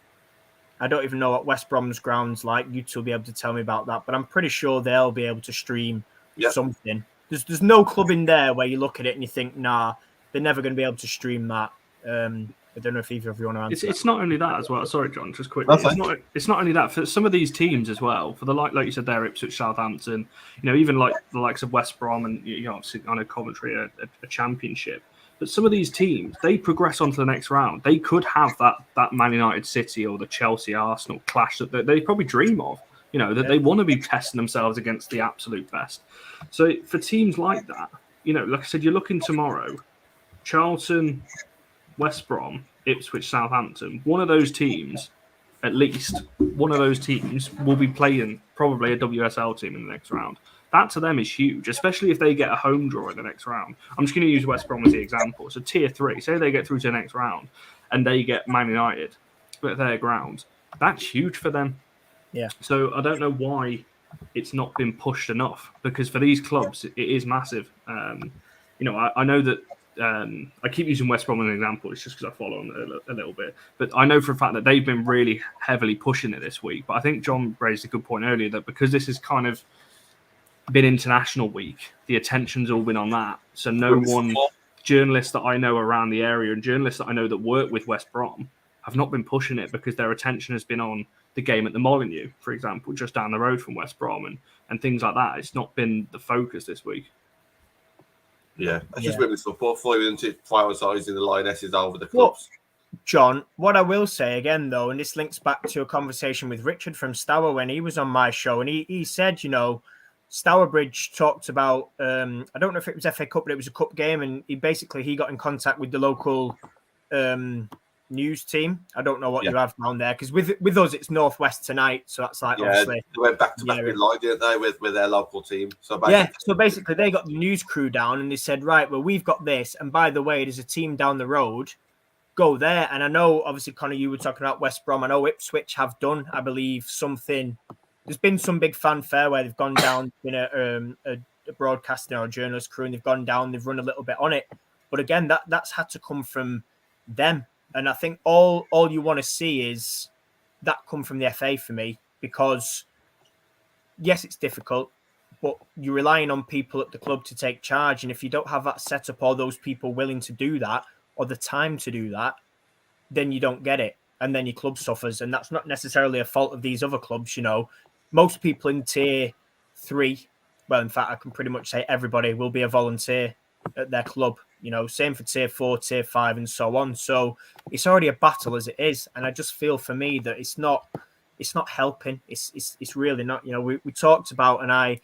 I don't even know what West Brom's ground's like. You two will be able to tell me about that, but I'm pretty sure they'll be able to stream something. There's no club in there where you look at it and you think, nah, they're never going to be able to stream that. I don't know if either of you want to answer. It's not only that as well. Sorry, John, just quickly. It's not only that for some of these teams as well. For the like you said there, Ipswich, Southampton. You know, even like the likes of West Brom and, you know, obviously I know Coventry a championship. But some of these teams, they progress on to the next round. They could have that Man United City or the Chelsea Arsenal clash that they probably dream of. You know, that they want to be testing themselves against the absolute best. So for teams like that, you know, like I said, you're looking tomorrow, Charlton, West Brom, Ipswich, Southampton. One of those teams, at least, one of those teams will be playing probably a WSL team in the next round. That to them is huge, especially if they get a home draw in the next round. I'm just going to use West Brom as the example. So tier 3, say they get through to the next round and they get Man United at their ground. That's huge for them. Yeah. So I don't know why it's not been pushed enough, because for these clubs, it is massive. You know, I know that I keep using West Brom as an example. It's just because I follow them a little bit. But I know for a fact that they've been really heavily pushing it this week. But I think John raised a good point earlier that because this is kind of been international week, the attention's all been on that. So no one journalists that I know around the area and journalists that I know that work with West Brom have not been pushing it because their attention has been on the game at the Molineux, for example, just down the road from West Brom and things like that. It's not been the focus this week. Yeah, that's just women's football for you, isn't it? Prioritising the Lionesses over the clubs. Well, John, what I will say again, though, and this links back to a conversation with Richard from Stour when he was on my show, and he said, you know, Stourbridge talked about, I don't know if it was FA Cup, but it was a cup game, and he got in contact with the local news team. I don't know what you have down there, because with us, it's Northwest Tonight, so that's like, obviously. They went back to back with Lloyd, didn't they, with their local team? So basically they got the news crew down, and they said, right, well, we've got this, and by the way, there's a team down the road. Go there. And I know, obviously, Connor, you were talking about West Brom. I know Ipswich have done, I believe, something. There's been some big fanfare where they've gone down in a broadcasting or a journalist crew, and they've gone down, they've run a little bit on it. But again, that's had to come from them. And I think all you want to see is that come from the FA for me, because yes, it's difficult, but you're relying on people at the club to take charge. And if you don't have that setup or those people willing to do that, or the time to do that, then you don't get it. And then your club suffers. And that's not necessarily a fault of these other clubs. You know, most people in tier 3, well, in fact, I can pretty much say everybody will be a volunteer at their club. You know, same for tier 4, tier 5, and so on. So it's already a battle as it is. And I just feel for me that it's not helping. It's really not. You know, we talked about, and I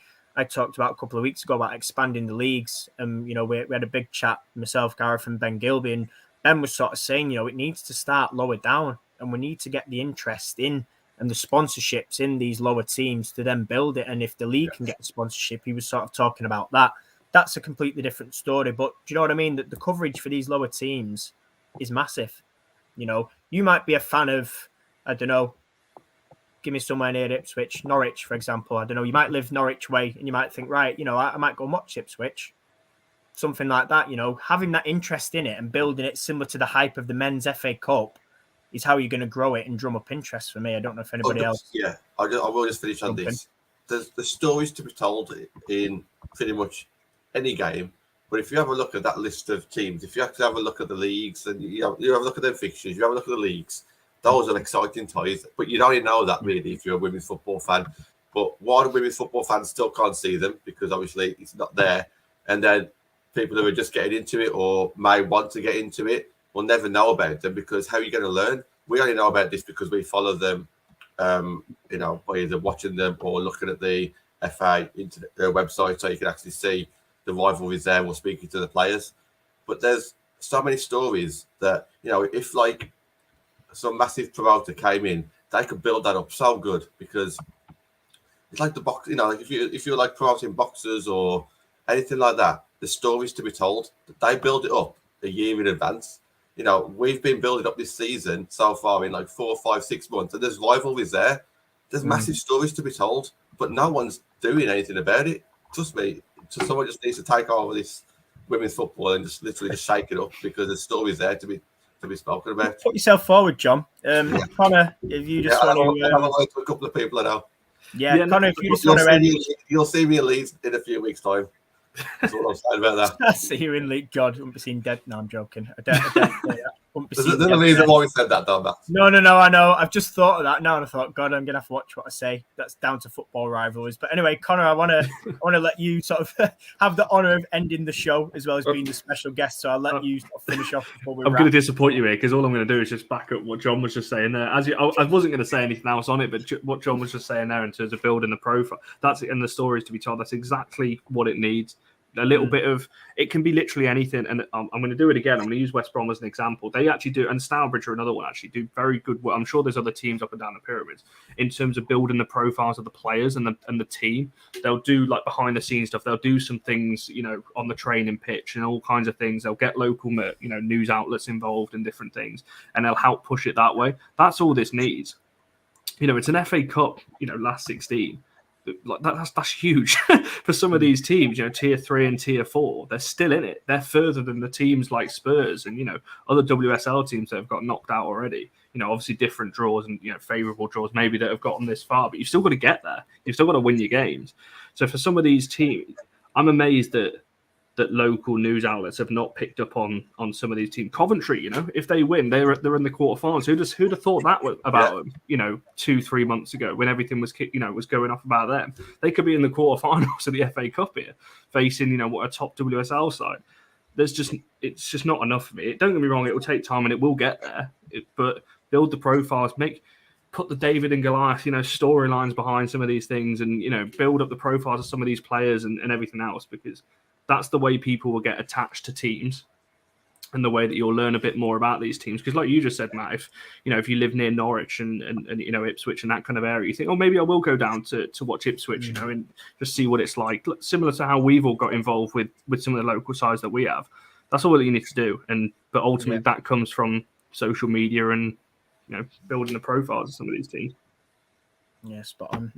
talked about a couple of weeks ago about expanding the leagues. And, you know, we had a big chat, myself, Gareth, and Ben Gilby. And Ben was sort of saying, you know, it needs to start lower down, and we need to get the interest in and the sponsorships in these lower teams to then build it. And if the league can get the sponsorship, he was sort of talking about that. That's a completely different story. But do you know what I mean? That the coverage for these lower teams is massive. You know, you might be a fan of, I don't know, give me somewhere near Ipswich, Norwich, for example. I don't know, you might live Norwich way and you might think, right, you know, I might go and watch Ipswich. Something like that, you know, having that interest in it and building it similar to the hype of the men's FA Cup is how you're going to grow it and drum up interest for me. I don't know if anybody else. Yeah, I will just finish on this. There's stories to be told in pretty much any game. But if you have a look at that list of teams, if you have to have a look at the leagues and you have a look at their fixtures, you have a look at the leagues, those are exciting ties. But you don't even know that really if you're a women's football fan. But why do women's football fans still can't see them? Because obviously it's not there. And then people who are just getting into it or may want to get into it will never know about them, because how are you going to learn? We only know about this because we follow them, you know, by either watching them or looking at the FA internet website, so you can actually see the rivalries there or speaking to the players. But there's so many stories that, you know, if like some massive promoter came in, they could build that up so good, because it's like the box, you know, like if you're like promoting boxers or anything like that, the stories to be told, they build it up a year in advance. You know, we've been building up this season so far in like 4, 5, 6 months, and there's rivalries there. There's massive stories to be told, but no one's doing anything about it. Trust me, someone just needs to take over this women's football and just literally just shake it up, because there's stories there to be spoken about. Put yourself forward, John. Connor, if you just want to... I have a word to a couple of people I know. Yeah, Connor, if you just want to end... You'll see me in Leeds in a few weeks' time. That's what I'm saying about that. I see you in League. God, wouldn't be seen dead. No, I'm joking. I don't say that. There's a reason why we said that, though, Matt. No, I know. I've just thought of that now, and I thought, God, I'm gonna have to watch what I say. That's down to football rivalries. But anyway, Connor, I want to let you sort of have the honour of ending the show as well as being the special guest. So I'll let you sort of finish off before we wrap. I'm going to disappoint you here, because all I'm going to do is just back up what John was just saying there. I wasn't going to say anything else on it, but what John was just saying there in terms of building the profile, that's it, and the stories to be told. That's exactly what it needs. A little bit of, it can be literally anything. And I'm going to do it again. I'm going to use West Brom as an example. They actually do, and Stourbridge are another one, actually do very good work. I'm sure there's other teams up and down the pyramids in terms of building the profiles of the players and the team. They'll do like behind the scenes stuff. They'll do some things, you know, on the training pitch and all kinds of things. They'll get local, you know, news outlets involved in different things, and they'll help push it that way. That's all this needs. You know, it's an FA Cup, you know, last 16. Like that's huge for some of these teams, you know, tier 3 and tier 4. They're still in it. They're further than the teams like Spurs and, you know, other WSL teams that have got knocked out already. You know, obviously different draws and, you know, favourable draws maybe that have gotten this far, but you've still got to get there. You've still got to win your games. So for some of these teams, I'm amazed that that local news outlets have not picked up on some of these teams. Coventry, you know, if they win, they're in the quarterfinals. Who'd have thought that about them? You know, 2-3 months ago when everything was was going off about them. They could be in the quarterfinals of the FA Cup here, facing what a top WSL side. It's just not enough for me. Don't get me wrong; it will take time and it will get there. But build the profiles, put the David and Goliath, storylines behind some of these things, and build up the profiles of some of these players and everything else, because that's the way people will get attached to teams, and the way that you'll learn a bit more about these teams. Because, like you just said, Matt, if you live near Norwich and Ipswich and that kind of area, you think, oh, maybe I will go down to watch Ipswich, and just see what it's like. Similar to how we've all got involved with some of the local sides that we have. That's all that you need to do, but ultimately that comes from social media and building the profiles of some of these teams. Yeah, spot on.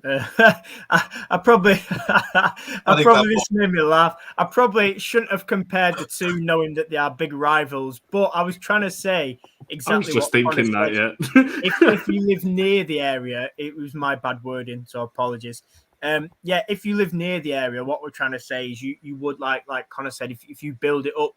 I probably this made me laugh. I probably shouldn't have compared the two, knowing that they are big rivals. But I was trying to say exactly. I was just thinking that. Yeah. if you live near the area, it was my bad wording, so apologies. If you live near the area, what we're trying to say is you would like Connor said, if you build it up,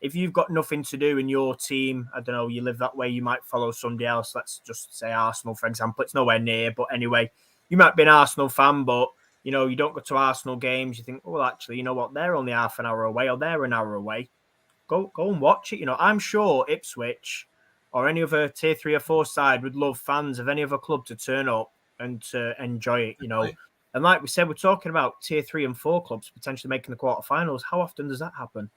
if you've got nothing to do in your team, I don't know, you live that way, you might follow somebody else. Let's just say Arsenal, for example. It's nowhere near, but anyway, you might be an Arsenal fan, but, you don't go to Arsenal games. You think, well, actually, you know what? They're only half an hour away, or they're an hour away. Go and watch it. I'm sure Ipswich or any other tier 3 or 4 side would love fans of any other club to turn up and to enjoy it, Right. And like we said, we're talking about tier 3 and 4 clubs potentially making the quarterfinals. How often does that happen?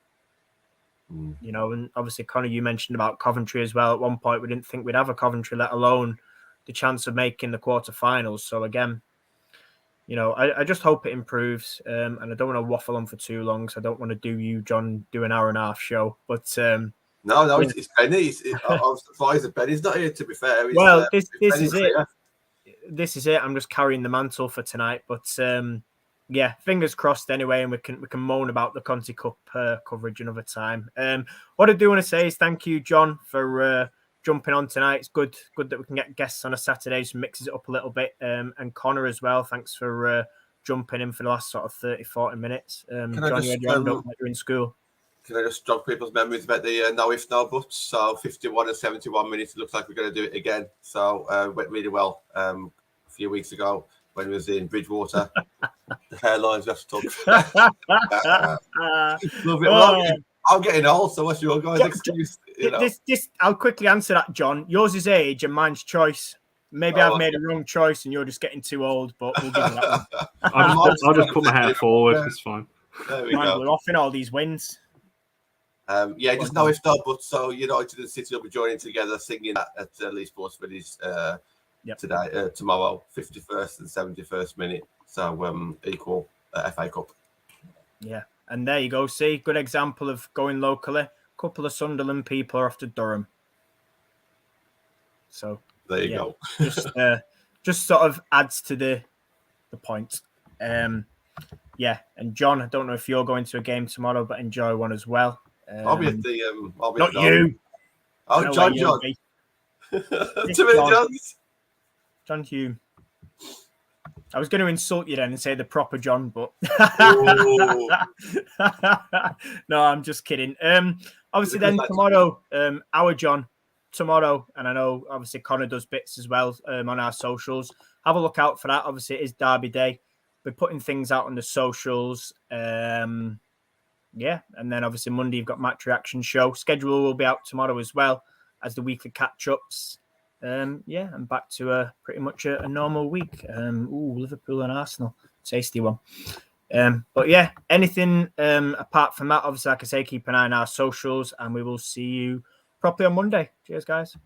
And obviously, Connor, you mentioned about Coventry as well. At one point, we didn't think we'd have a Coventry, let alone the chance of making the quarterfinals. So again, I just hope it improves. And I don't want to waffle on for too long, so I don't want to do an hour and a half show. But no, it's Benny. I was surprised that Benny's not here. To be fair, this is it. This is it. I'm just carrying the mantle for tonight, but. Fingers crossed anyway, and we can moan about the Conti Cup coverage another time. What I do want to say is thank you, John, for jumping on tonight. It's good that we can get guests on a Saturday, so mixes it up a little bit. And Connor as well, thanks for jumping in for the last sort of 30-40 minutes. John, you're in school. Can I just jog people's memories about the no ifs, no buts? So 51 and 71 minutes, it looks like we're going to do it again. So went really well a few weeks ago when we was in Bridgewater. The hairlines we have to talk. I'm getting old, so what's your guys' excuse? This, I'll quickly answer that, John. Yours is age and mine's choice. Maybe I've made a wrong choice and you're just getting too old, but we'll give you that one. I'll just put my hair forward. It's fine. There we go. We're off in all these wins. Just no ifs, no buts. So United and City will be joining together, singing at Leeds Sports Village today, tomorrow, 51st and 71st minute. So equal FA Cup. Yeah. And there you go. See, good example of going locally. A couple of Sunderland people are off to Durham. So there you go. just sort of adds to the point. And John, I don't know if you're going to a game tomorrow, but enjoy one as well. I'll be at the. I'll be not you. Oh, John. Too many Johns. John Hume. I was going to insult you then and say the proper John, but no, I'm just kidding. Obviously, then tomorrow, our John tomorrow, and I know obviously Connor does bits as well on our socials. Have a look out for that. Obviously, it is Derby Day. We're putting things out on the socials. And then obviously Monday you've got Match Reaction Show. Schedule will be out tomorrow as well as the weekly catch-ups. And back to pretty much a normal week. Liverpool and Arsenal. Tasty one. But anything apart from that, obviously, like I say, keep an eye on our socials and we will see you properly on Monday. Cheers, guys.